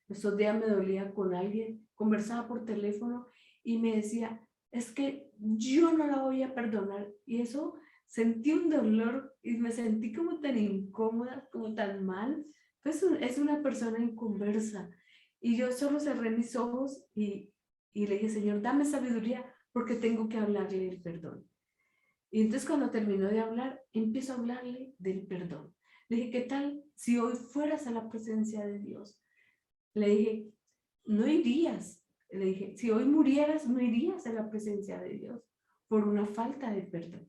Estos días me dolía con alguien, conversaba por teléfono y me decía, es que yo no la voy a perdonar. Y eso sentí un dolor y me sentí como tan incómoda, como tan mal. Pues es una persona inconversa. Y yo solo cerré mis ojos y le dije, Señor, dame sabiduría porque tengo que hablarle del perdón. Y entonces cuando terminó de hablar, empiezo a hablarle del perdón. Le dije, ¿qué tal si hoy fueras a la presencia de Dios? Le dije, no irías. Le dije, si hoy murieras, no irías a la presencia de Dios por una falta de perdón.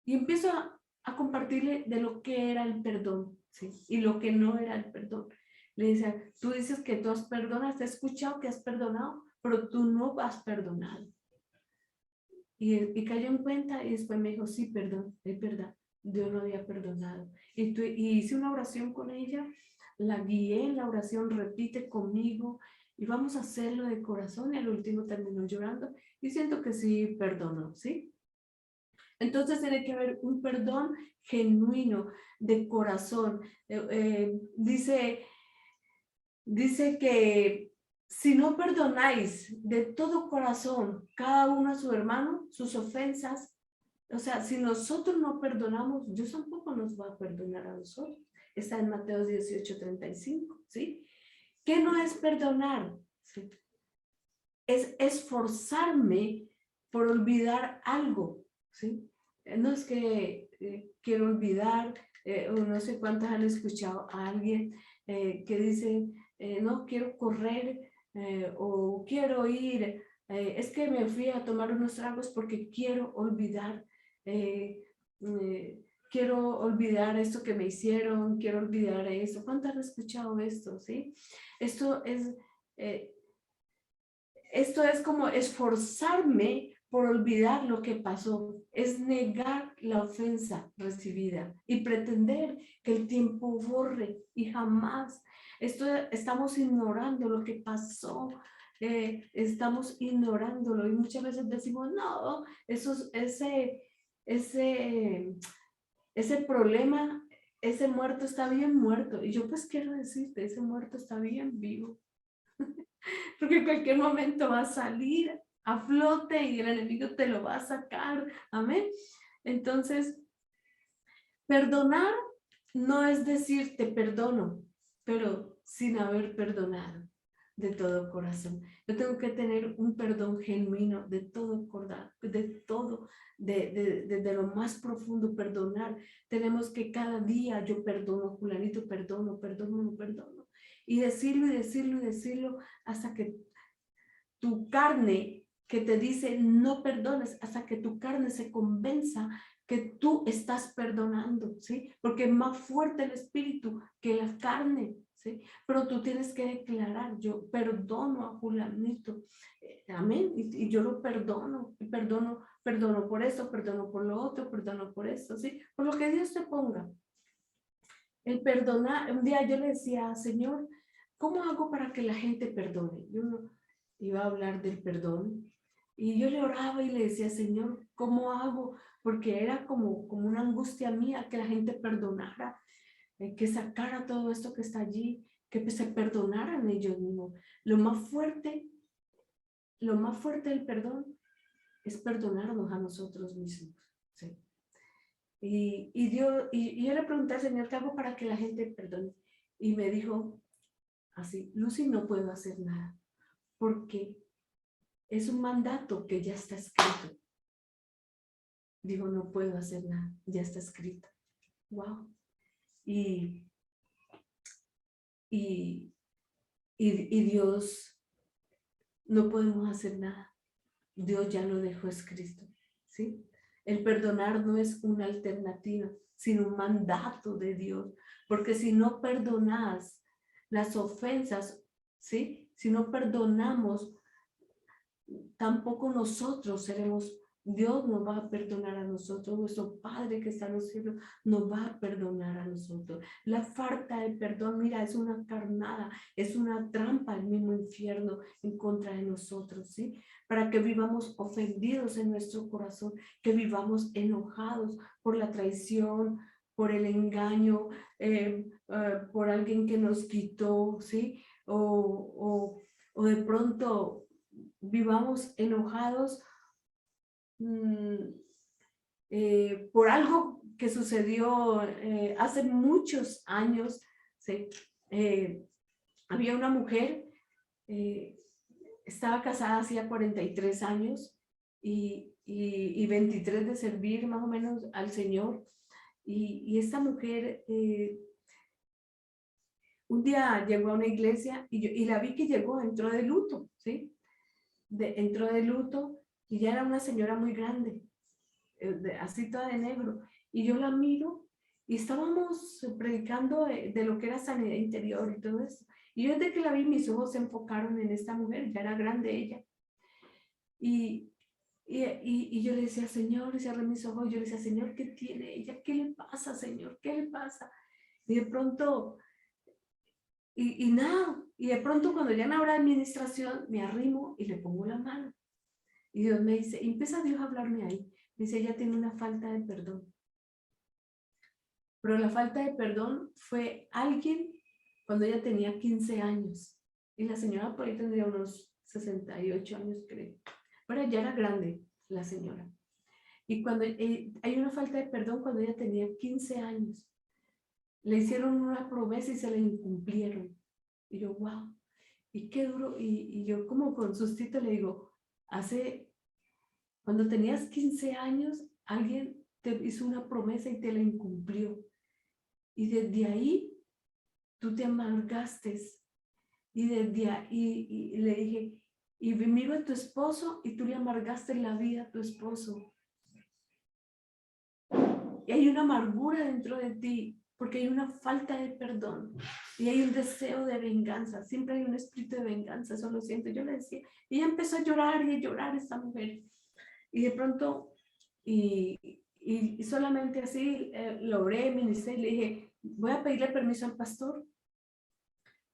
Y empiezo a compartirle de lo que era el perdón, ¿sí? Y lo que no era el perdón. Le decía, tú dices que tú has perdonado, te he escuchado que has perdonado, pero tú no has perdonado. Y cayó en cuenta y después me dijo, sí, perdón, es verdad, Dios no había perdonado. Y hice una oración con ella, la guié en la oración, repite conmigo y vamos a hacerlo de corazón. Y al último terminó llorando y siento que sí perdonó, ¿sí? Entonces tiene que haber un perdón genuino, de corazón. Dice que si no perdonáis de todo corazón cada uno a su hermano, sus ofensas, o sea, si nosotros no perdonamos, Dios tampoco nos va a perdonar a nosotros. Está en Mateo 18:35, ¿sí? ¿Qué no es perdonar? ¿Sí? Es esforzarme por olvidar algo, ¿sí? No es que quiero olvidar, o no sé cuántas han escuchado a alguien que dice, no, quiero correr o quiero ir, es que me fui a tomar unos tragos porque quiero olvidar, eh, quiero olvidar esto que me hicieron, quiero olvidar eso. ¿Cuántas han escuchado esto, sí? Esto es... Esto es como esforzarme por olvidar lo que pasó, es negar la ofensa recibida y pretender que el tiempo borre y jamás. Estamos ignorando lo que pasó, estamos ignorándolo y muchas veces decimos, no, ese, ese problema, ese muerto está bien muerto. Y yo pues quiero decirte, ese muerto está bien vivo. Porque en cualquier momento va a salir a flote y el enemigo te lo va a sacar. Amén. Entonces, perdonar no es decir te perdono, pero sin haber perdonado de todo corazón. Yo tengo que tener un perdón genuino de todo corazón, de todo, de lo más profundo, perdonar. Tenemos que cada día yo perdono, Julanito, perdono, perdono, perdono. Y decirlo y decirlo y decirlo hasta que tu carne que te dice no perdones, hasta que tu carne se convenza que tú estás perdonando, ¿sí? Porque es más fuerte el espíritu que la carne, ¿sí? Pero tú tienes que declarar, yo perdono a Julanito, amén, y yo lo perdono, y perdono por esto, perdono por lo otro, perdono por esto, ¿sí? Por lo que Dios te ponga. El perdonar, un día yo le decía, Señor, ¿cómo hago para que la gente perdone? Yo iba a hablar del perdón y yo le oraba y le decía, Señor, ¿cómo hago? Porque era como una angustia mía que la gente perdonara, que sacara todo esto que está allí, que se perdonaran ellos mismos. Lo más fuerte del perdón es perdonarnos a nosotros mismos, ¿sí? Y yo le pregunté al Señor, ¿qué hago para que la gente perdone? Y me dijo así, Lucy, no puedo hacer nada, porque es un mandato que ya está escrito. Digo, no puedo hacer nada, ya está escrito. wow. Y Dios, no podemos hacer nada. Dios ya lo dejó escrito, ¿sí? El perdonar no es una alternativa, sino un mandato de Dios. Porque si no perdonas las ofensas, ¿sí? Si no perdonamos, tampoco nosotros seremos, Dios nos va a perdonar a nosotros, nuestro Padre que está en los cielos nos va a perdonar a nosotros. La falta de perdón, mira, es una carnada, es una trampa del mismo infierno en contra de nosotros, ¿sí? Para que vivamos ofendidos en nuestro corazón, que vivamos enojados por la traición, por el engaño, por alguien que nos quitó, ¿sí? O de pronto vivamos enojados por algo que sucedió hace muchos años, ¿sí? Había una mujer, estaba casada hacía 43 años y 23 de servir más o menos al Señor, y esta mujer un día llegó a una iglesia y la vi que llegó, entró de luto, ¿sí? Entró de luto y ya era una señora muy grande, así toda de negro. Y yo la miro y estábamos predicando de lo que era sanidad interior y todo eso. Y yo desde que la vi, mis ojos se enfocaron en esta mujer, ya era grande ella. Y yo le decía, Señor, y cerré mis ojos, yo le decía, Señor, ¿qué tiene ella? ¿Qué le pasa, Señor? ¿Qué le pasa? Y de pronto, nada, y de pronto cuando ya en la hora de administración, me arrimo y le pongo la mano. Y Dios me dice, y empieza Dios a hablarme ahí. Me dice, ella tiene una falta de perdón. Pero la falta de perdón fue alguien cuando ella tenía 15 años. Y la señora por ahí tendría unos 68 años, creo. Pero ya era grande la señora. Y cuando hay una falta de perdón cuando ella tenía 15 años. Le hicieron una promesa y se la incumplieron. Y yo, wow. Y qué duro. Y yo como con sustito le digo, cuando tenías 15 años, alguien te hizo una promesa y te la incumplió. Y desde ahí, tú te amargaste. Y desde ahí, y le dije, y miro a tu esposo y tú le amargaste la vida a tu esposo. Y hay una amargura dentro de ti, porque hay una falta de perdón. Y hay un deseo de venganza. Siempre hay un espíritu de venganza, eso lo siento. Yo le decía, y ella empezó a llorar y a llorar esta mujer. Y de pronto, y solamente así lo oré, ministré y le dije, voy a pedirle permiso al pastor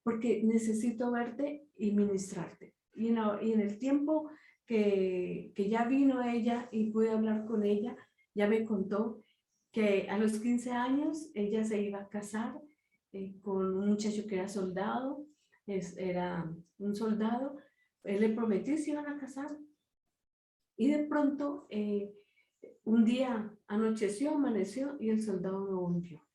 porque necesito verte y ministrarte. Y en el tiempo que ya vino ella y pude hablar con ella, ya me contó que a los 15 años ella se iba a casar con un muchacho que era soldado, era un soldado, él le prometió y se iban a casar. Y de pronto, un día anocheció, amaneció y el soldado no volvió.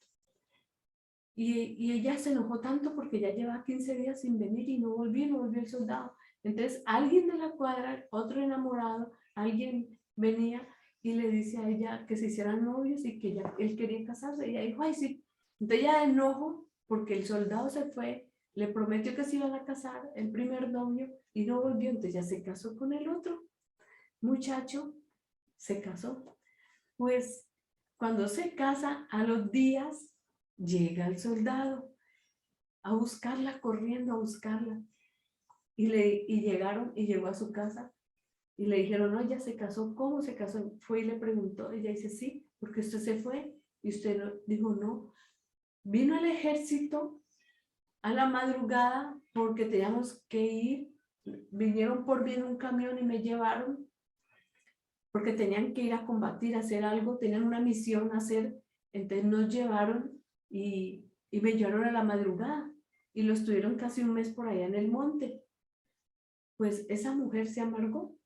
Y ella se enojó tanto porque ya llevaba 15 días sin venir y no volvió el soldado. Entonces, alguien de la cuadra, otro enamorado, alguien venía y le dice a ella que se hicieran novios y que él quería casarse. Y ella dijo, ay, sí. Entonces, ya de enojo, porque el soldado se fue, le prometió que se iban a casar, el primer novio, y no volvió. Entonces, ya se casó con el otro muchacho, se casó. Pues, cuando se casa, a los días, llega el soldado a buscarla, corriendo a buscarla. Y llegaron y llegó a su casa y le dijeron, no, ella se casó. ¿Cómo se casó? Fue y le preguntó. Ella dice, sí, porque usted se fue. Y usted no, dijo, no. Vino el ejército a la madrugada porque teníamos que ir. Vinieron por mí en un camión y me llevaron porque tenían que ir a combatir, a hacer algo, tenían una misión a hacer. Entonces nos llevaron y me llevaron a la madrugada y lo estuvieron casi un mes por allá en el monte. Pues esa mujer se amargó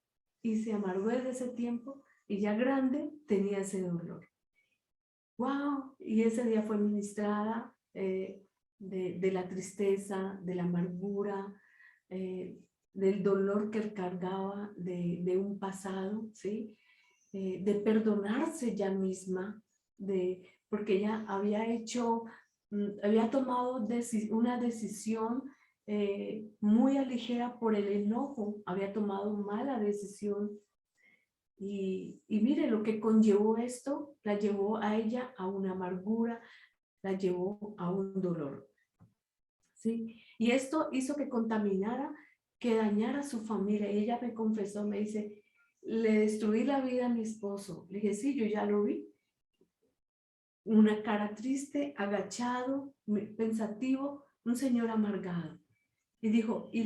y se amargó desde ese tiempo y ya grande tenía ese dolor. ¡Wow! Y ese día fue ministrada de la tristeza, de la amargura, del dolor que él cargaba de un pasado, ¿sí? De perdonarse ya misma, porque ella había había tomado una decisión muy a ligera por el enojo, había tomado mala decisión. Y mire, lo que conllevó esto, la llevó a ella a una amargura, la llevó a un dolor. ¿Sí? Y esto hizo que contaminara, que dañara a su familia. Y ella me confesó, me dice, le destruí la vida a mi esposo. Le dije, sí, yo ya lo vi. Una cara triste, agachado, pensativo, un señor amargado. Y dijo, y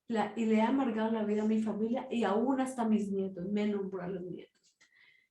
le ha amargado la vida a mi familia y aún hasta a mis nietos, me nombró a los nietos.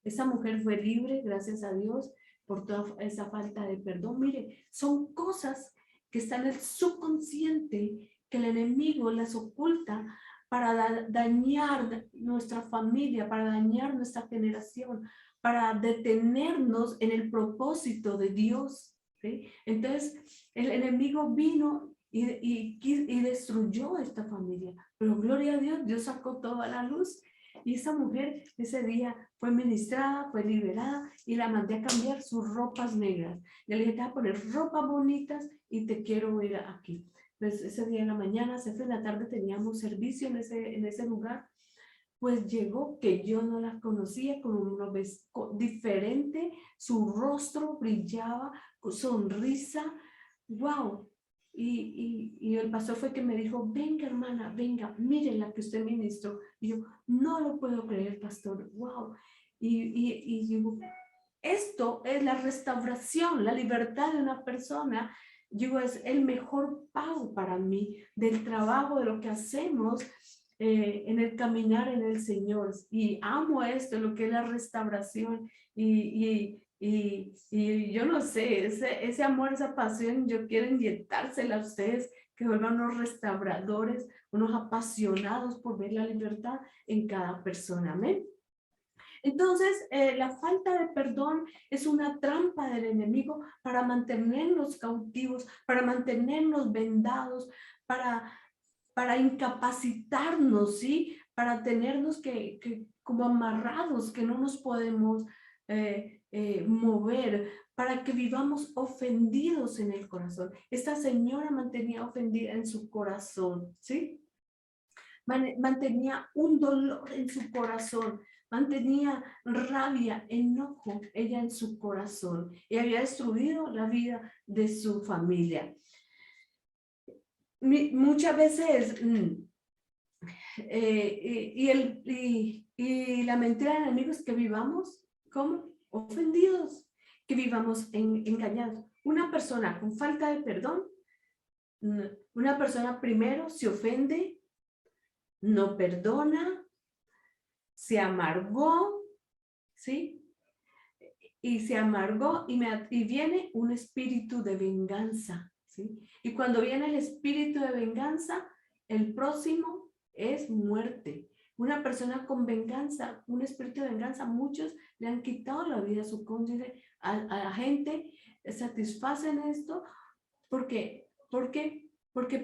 Esa mujer fue libre, gracias a Dios, por toda esa falta de perdón. Mire, son cosas que están en el subconsciente, que el enemigo las oculta para dañar nuestra familia, para dañar nuestra generación, para detenernos en el propósito de Dios. ¿Sí? Entonces, el enemigo vino y destruyó esta familia. Pero gloria a Dios, Dios sacó toda la luz. Y esa mujer ese día fue ministrada, fue liberada y la mandé a cambiar sus ropas negras. Le dije, te voy a poner ropas bonitas y te quiero ver aquí. Pues ese día en la mañana, se fue, en la tarde teníamos servicio en ese lugar. Pues llegó que yo no la conocía, con un vestido diferente, su rostro brillaba, con sonrisa, wow. Y el pastor fue que me dijo, venga hermana, venga, miren la que usted ministró. Y yo, no lo puedo creer, pastor, wow. Y digo, esto es la restauración, la libertad de una persona. Digo, es el mejor pago para mí del trabajo, de lo que hacemos en el caminar en el Señor. Y amo esto, lo que es la restauración. Y yo no sé, ese amor, esa pasión, yo quiero inyectársela a ustedes, que vuelvan unos restauradores, unos apasionados por ver la libertad en cada persona. Amén. Entonces, la falta de perdón es una trampa del enemigo para mantenernos cautivos, para mantenernos vendados, para incapacitarnos, ¿sí? Para tenernos como amarrados, que no nos podemos mover, para que vivamos ofendidos en el corazón. Esta señora mantenía ofendida en su corazón, ¿sí? Mantenía un dolor en su corazón, mantenía rabia, enojo, ella en su corazón, y había destruido la vida de su familia. Muchas veces, y la mentira del enemigo es que vivamos como ofendidos, que vivamos engañados. Una persona con falta de perdón, una persona primero se ofende, no perdona, se amargó, ¿sí? Y se amargó y viene un espíritu de venganza, ¿sí? Y cuando viene el espíritu de venganza, el próximo es muerte. Una persona con venganza, un espíritu de venganza, muchos le han quitado la vida a su cónyuge, a la gente, satisfacen esto porque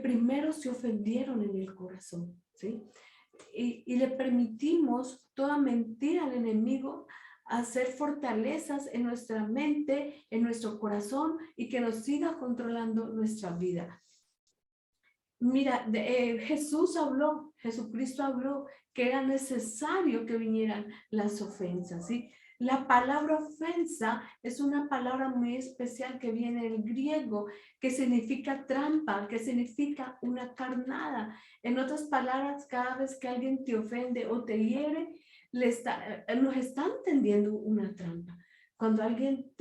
primero se ofendieron en el corazón, ¿sí? Y le permitimos toda mentira al enemigo, hacer fortalezas en nuestra mente, en nuestro corazón, y que nos siga controlando nuestra vida. Mira, Jesucristo habló que era necesario que vinieran las ofensas, ¿sí? La palabra ofensa es una palabra muy especial que viene del griego, que significa trampa, que significa una carnada. En otras palabras, cada vez que alguien te ofende o te hiere, nos están tendiendo una trampa. Cuando alguien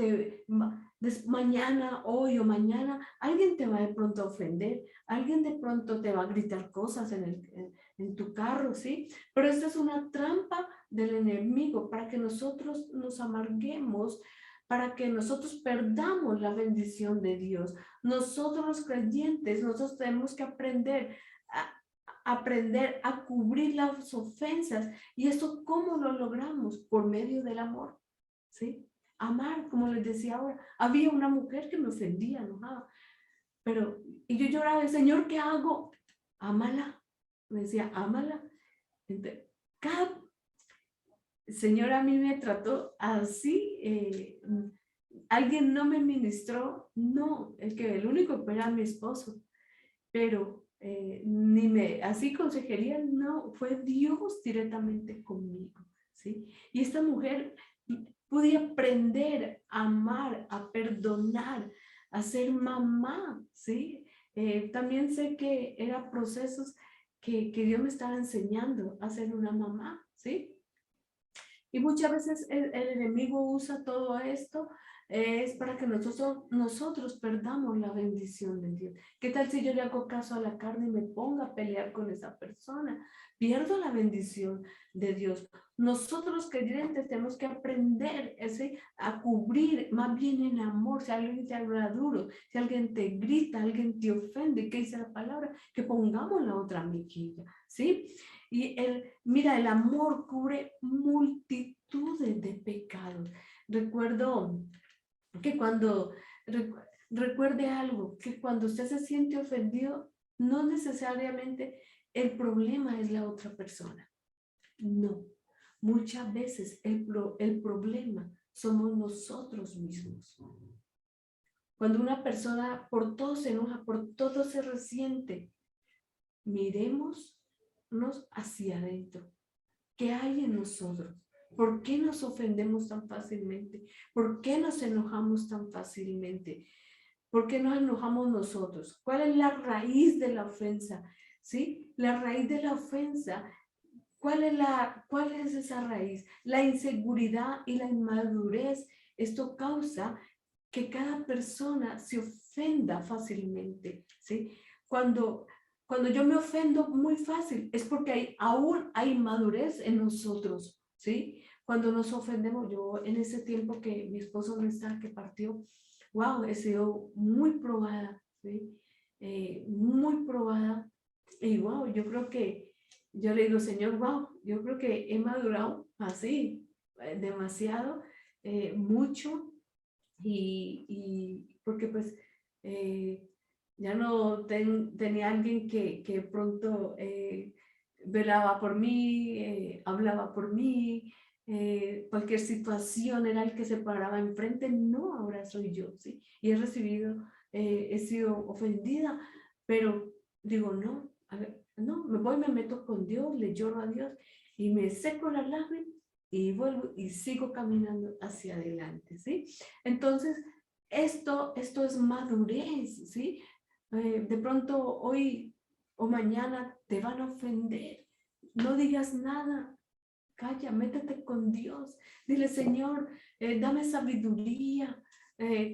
mañana, hoy o mañana, alguien te va de pronto a ofender, alguien de pronto te va a gritar cosas en tu carro, ¿sí? Pero esta es una trampa del enemigo para que nosotros nos amarguemos, para que nosotros perdamos la bendición de Dios. Nosotros los creyentes, nosotros tenemos que aprender a cubrir las ofensas. ¿Y eso cómo lo logramos? Por medio del amor, ¿sí? Amar, como les decía ahora. Había una mujer que me ofendía, enojaba, y yo lloraba, Señor, ¿qué hago? Ámala. Me decía, ámala. Entonces, el Señor a mí me trató así, alguien no me ministró, no, el único que era mi esposo, pero así consejería, no, fue Dios directamente conmigo, ¿sí? Y esta mujer pude aprender a amar, a perdonar, a ser mamá, ¿sí? También sé que eran procesos que Dios me estaba enseñando a ser una mamá, ¿sí? Y muchas veces el enemigo usa todo esto es para que nosotros perdamos la bendición de Dios. ¿Qué tal si yo le hago caso a la carne y me ponga a pelear con esa persona? Pierdo la bendición de Dios. Nosotros creyentes tenemos que aprender a cubrir más bien en amor. Si alguien te habla duro, si alguien te grita, alguien te ofende, ¿qué dice la palabra? Que pongamos la otra mejilla, ¿sí? Y mira, el amor cubre multitudes de pecados. Recuerdo que recuerde algo, que cuando usted se siente ofendido, no necesariamente el problema es la otra persona. No, muchas veces el problema somos nosotros mismos. Cuando una persona por todo se enoja, por todo se resiente, miremosnos hacia adentro. ¿Qué hay en nosotros? ¿Por qué nos ofendemos tan fácilmente? ¿Por qué nos enojamos tan fácilmente? ¿Por qué nos enojamos nosotros? ¿Cuál es la raíz de la ofensa? ¿Sí? La raíz de la ofensa, ¿cuál es esa raíz? La inseguridad y la inmadurez. Esto causa que cada persona se ofenda fácilmente, ¿sí? Cuando yo me ofendo muy fácil, es porque aún hay madurez en nosotros, ¿sí? Cuando nos ofendemos, yo en ese tiempo que mi esposo no está, que partió, wow, he sido muy probada, ¿sí? Muy probada. Y wow, yo creo que, yo le digo, Señor, wow, yo creo que he madurado así, demasiado, mucho, y porque pues ya no tenía alguien que pronto velaba por mí, hablaba por mí, cualquier situación era el que se paraba enfrente, no, ahora soy yo, ¿sí? Y he sido ofendida, pero digo, no, no, me voy, me meto con Dios, le lloro a Dios y me seco las lágrimas y vuelvo y sigo caminando hacia adelante, ¿sí? Entonces, esto es madurez, ¿sí? De pronto hoy o mañana te van a ofender. No digas nada. Calla, métete con Dios. Dile, Señor, dame sabiduría.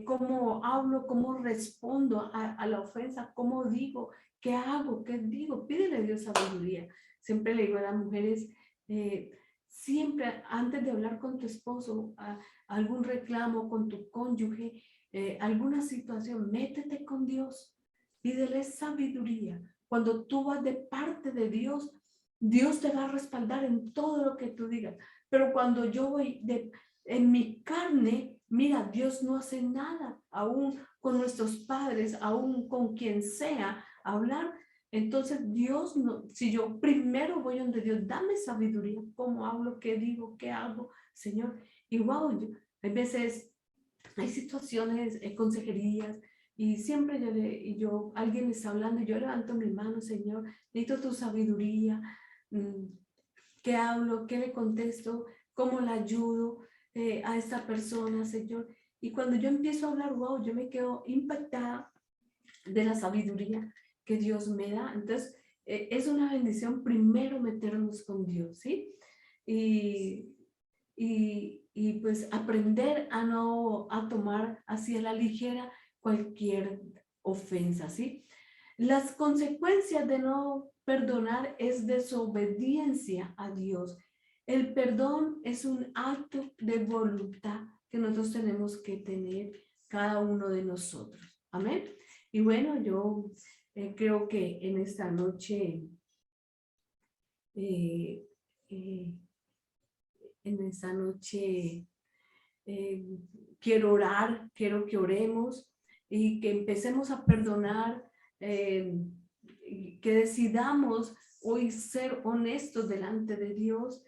¿Cómo hablo? ¿Cómo respondo a la ofensa? ¿Cómo digo? ¿Qué hago? ¿Qué digo? Pídele a Dios sabiduría. Siempre le digo a las mujeres, eh, siempre antes de hablar con tu esposo, algún reclamo con tu cónyuge, alguna situación, métete con Dios. Pídele sabiduría. Cuando tú vas de parte de Dios, Dios te va a respaldar en todo lo que tú digas. Pero cuando yo voy en mi carne, mira, Dios no hace nada, aún con nuestros padres, aún con quien sea, hablar. Entonces Dios, no, si yo primero voy donde Dios, dame sabiduría, cómo hablo, qué digo, qué hago, Señor. Y wow, hay veces, hay situaciones, consejerías, y siempre alguien me está hablando, y yo levanto mi mano, Señor, necesito tu sabiduría. ¿Qué hablo? ¿Qué le contesto? ¿Cómo la ayudo a esta persona, Señor? Y cuando yo empiezo a hablar, wow, yo me quedo impactada de la sabiduría que Dios me da. Entonces, es una bendición primero meternos con Dios, ¿sí? Y pues aprender a tomar así a la ligera cualquier ofensa, ¿sí? Las consecuencias de no perdonar es desobediencia a Dios. El perdón es un acto de voluntad que nosotros tenemos que tener cada uno de nosotros. Amén. Y bueno, yo creo que en esta noche, eh, eh, eh, quiero orar, quiero que oremos y que empecemos a perdonar, que decidamos hoy ser honestos delante de Dios.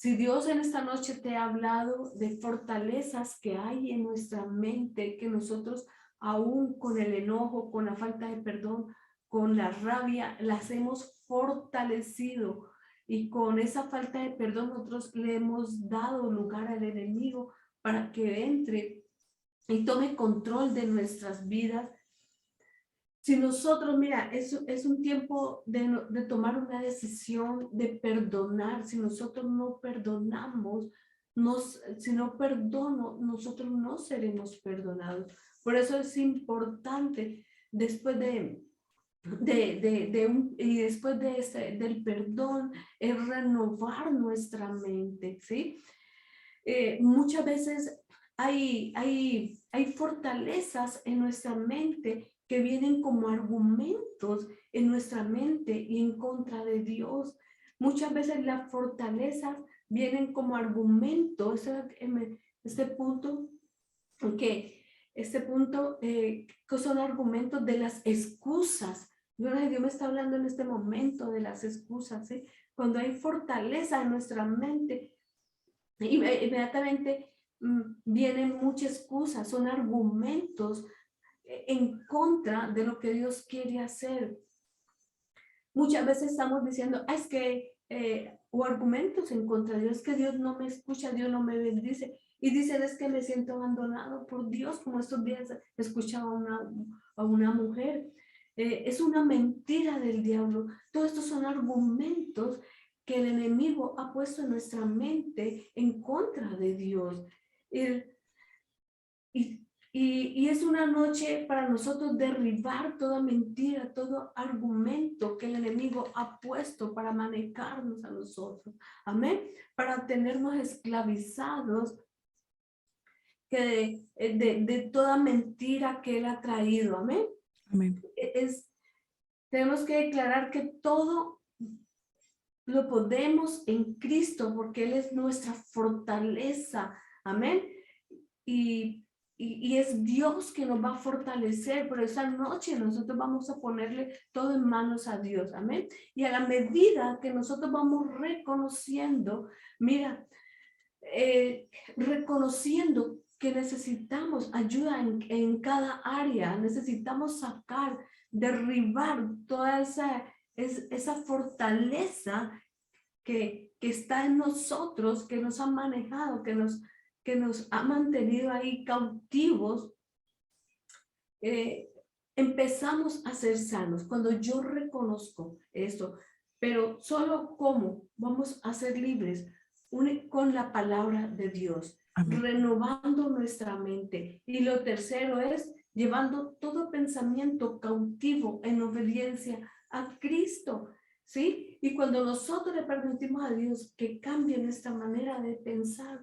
Si Dios en esta noche te ha hablado de fortalezas que hay en nuestra mente, que nosotros aún con el enojo, con la falta de perdón, con la rabia, las hemos fortalecido, y con esa falta de perdón nosotros le hemos dado lugar al enemigo para que entre y tome control de nuestras vidas. Si nosotros, mira, es un tiempo de tomar una decisión, de perdonar. Si nosotros no perdonamos, si no perdono, nosotros no seremos perdonados. Por eso es importante, después y después del perdón, es renovar nuestra mente, ¿sí? Muchas veces hay fortalezas en nuestra mente que vienen como argumentos en nuestra mente y en contra de Dios. Muchas veces las fortalezas vienen como argumentos. Este punto, ok, este punto que son argumentos de las excusas. Dios me está hablando en este momento de las excusas, ¿sí? Cuando hay fortaleza en nuestra mente, inmediatamente vienen muchas excusas, son argumentos en contra de lo que Dios quiere hacer. Muchas veces estamos diciendo, es que, o argumentos en contra de Dios, es que Dios no me escucha, Dios no me bendice. Y dicen, es que me siento abandonado por Dios, como estos días escuchaba a una mujer. Es una mentira del diablo. Todos estos son argumentos que el enemigo ha puesto en nuestra mente en contra de Dios. Y es una noche para nosotros derribar toda mentira, todo argumento que el enemigo ha puesto para manejarnos a nosotros. Amén. Para tenernos esclavizados de toda mentira que él ha traído. Amén. Amén. Tenemos que declarar que todo lo podemos en Cristo, porque él es nuestra fortaleza. Amén. Y es Dios que nos va a fortalecer, pero esta noche nosotros vamos a ponerle todo en manos a Dios, amén. Y a la medida que nosotros vamos reconociendo, mira, reconociendo que necesitamos ayuda en cada área, necesitamos sacar, derribar toda esa fortaleza que está en nosotros, que nos ha manejado, que nos ha mantenido ahí cautivos. Empezamos a ser sanos cuando yo reconozco esto, pero solo cómo vamos a ser libres con la palabra de Dios, Amén. renovando nuestra mente. Y lo tercero es llevando todo pensamiento cautivo en obediencia a Cristo, ¿sí? Y cuando nosotros le permitimos a Dios que cambie nuestra manera de pensar,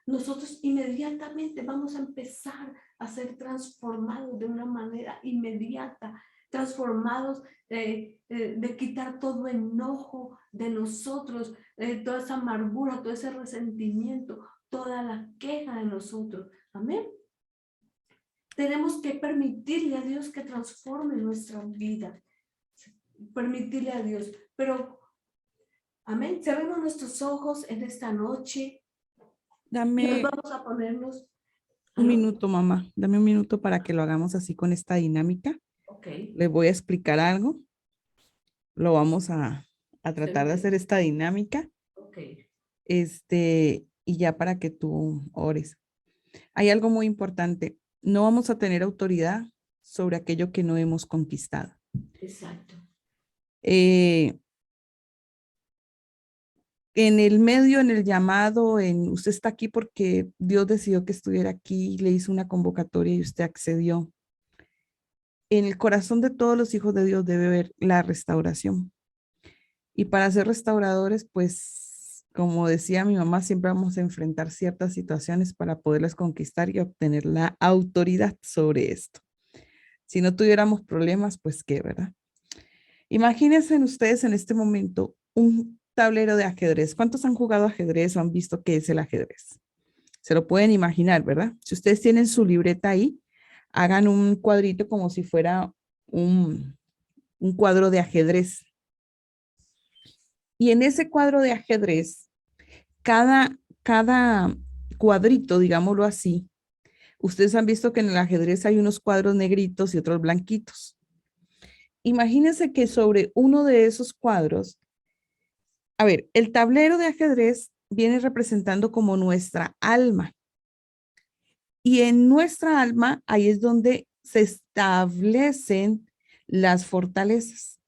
nosotros inmediatamente vamos a empezar a ser transformados de una manera inmediata, transformados de quitar todo enojo de nosotros, toda esa amargura, todo ese resentimiento, toda la queja de nosotros. Amén. Tenemos que permitirle a Dios que transforme nuestra vida, permitirle a Dios, pero amén, cerremos nuestros ojos en esta noche. Nos Dame vamos a ponernos. un ¿Aló? minuto, mamá. Dame un minuto para que lo hagamos así con esta dinámica. Ok, Les voy a explicar algo. Lo vamos a estoy tratar de bien. hacer esta dinámica, Ok, y ya para que tú ores. Hay algo muy importante. No vamos a tener autoridad sobre aquello que no hemos conquistado. exacto. Eh, en el medio, en el llamado, usted está aquí porque Dios decidió que estuviera aquí, le hizo una convocatoria y usted accedió. En el corazón de todos los hijos de Dios debe haber la restauración. Y para ser restauradores, pues, como decía mi mamá, siempre vamos a enfrentar ciertas situaciones para poderlas conquistar y obtener la autoridad sobre esto. Si no tuviéramos problemas, pues qué, ¿verdad? Imagínense ustedes en este momento un tablero de ajedrez. ¿Cuántos han jugado ajedrez o han visto qué es el ajedrez? Se lo pueden imaginar, ¿verdad? Si ustedes tienen su libreta ahí, hagan un cuadrito como si fuera un cuadro de ajedrez. Y en ese cuadro de ajedrez, cada cuadrito, digámoslo así, ustedes han visto que en el ajedrez hay unos cuadros negritos y otros blanquitos. Imagínense que sobre uno de esos cuadros, a ver, el tablero de ajedrez viene representando como nuestra alma. Y en nuestra alma, ahí es donde se establecen las fortalezas.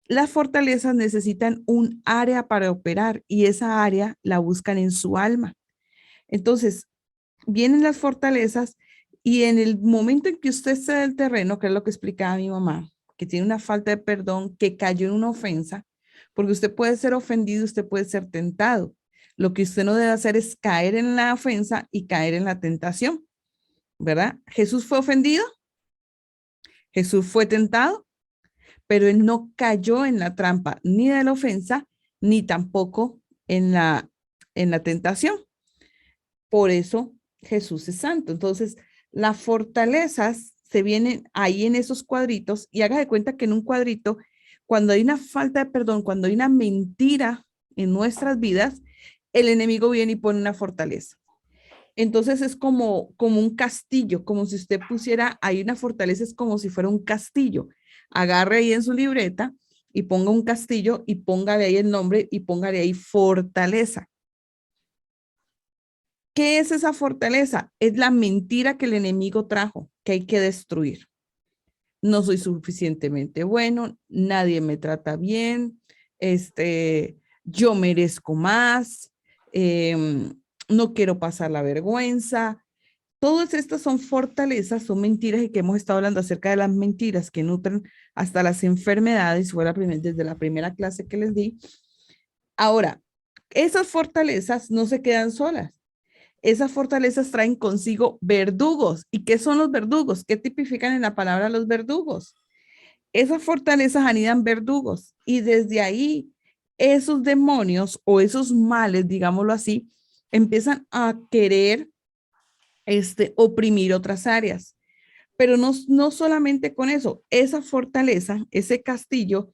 Las fortalezas necesitan un área para operar y esa área la buscan en su alma. Entonces, vienen las fortalezas y en el momento en que usted cede el terreno, que es lo que explicaba mi mamá, que tiene una falta de perdón, que cayó en una ofensa, porque usted puede ser ofendido, usted puede ser tentado. Lo que usted no debe hacer es caer en la ofensa y caer en la tentación, ¿verdad? Jesús fue ofendido, Jesús fue tentado, pero él no cayó en la trampa ni de la ofensa, ni tampoco en la tentación. Por eso Jesús es santo. Entonces, las fortalezas se vienen ahí en esos cuadritos y haga de cuenta que en un cuadrito, cuando hay una falta de perdón, cuando hay una mentira en nuestras vidas, el enemigo viene y pone una fortaleza. Entonces es como un castillo, como si usted pusiera ahí una fortaleza, es como si fuera un castillo. Agarre ahí en su libreta y ponga un castillo y póngale ahí el nombre y póngale ahí fortaleza. ¿Qué es esa fortaleza? Es la mentira que el enemigo trajo, que hay que destruir. No soy suficientemente bueno, nadie me trata bien, yo merezco más, no quiero pasar la vergüenza. Todas estas son fortalezas, son mentiras y que hemos estado hablando acerca de las mentiras que nutren hasta las enfermedades, fue desde la primera clase que les di. Ahora, esas fortalezas no se quedan solas. Esas fortalezas traen consigo verdugos. ¿Y qué son los verdugos? ¿Qué tipifican en la palabra los verdugos? Esas fortalezas anidan verdugos y desde ahí esos demonios o esos males, digámoslo así, empiezan a querer oprimir otras áreas. Pero no solamente con eso, esa fortaleza, ese castillo,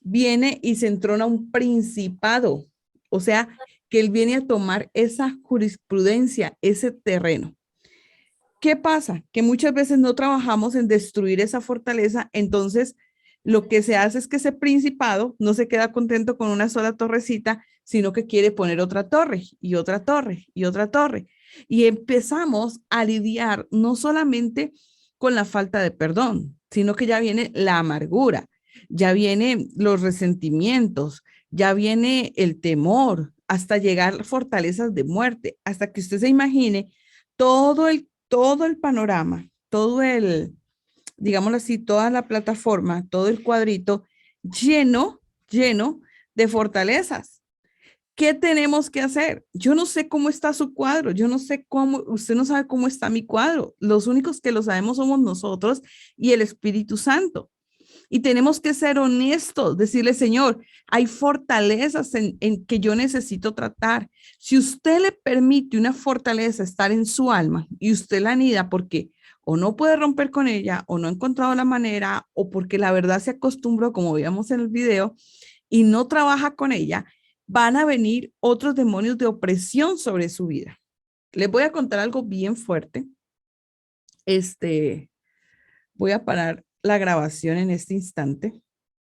viene y se entrona un principado. O sea, que él viene a tomar esa jurisprudencia, ese terreno. ¿Qué pasa? Que muchas veces no trabajamos en destruir esa fortaleza, entonces lo que se hace es que ese principado no se queda contento con una sola torrecita, sino que quiere poner otra torre y otra torre y otra torre. Y empezamos a lidiar no solamente con la falta de perdón, sino que ya viene la amargura, ya vienen los resentimientos, ya viene el temor, hasta llegar a fortalezas de muerte, hasta que usted se imagine todo el panorama, digámoslo así, toda la plataforma, todo el cuadrito lleno de fortalezas. ¿Qué tenemos que hacer? Yo no sé cómo está su cuadro, yo no sé cómo, usted no sabe cómo está mi cuadro. Los únicos que lo sabemos somos nosotros y el Espíritu Santo. Y tenemos que ser honestos, decirle, Señor, hay fortalezas en que yo necesito tratar. Si usted le permite una fortaleza estar en su alma y usted la anida porque o no puede romper con ella o no ha encontrado la manera o porque la verdad se acostumbró, como veíamos en el video, y no trabaja con ella, van a venir otros demonios de opresión sobre su vida. Les voy a contar algo bien fuerte. Voy a parar la grabación en este instante.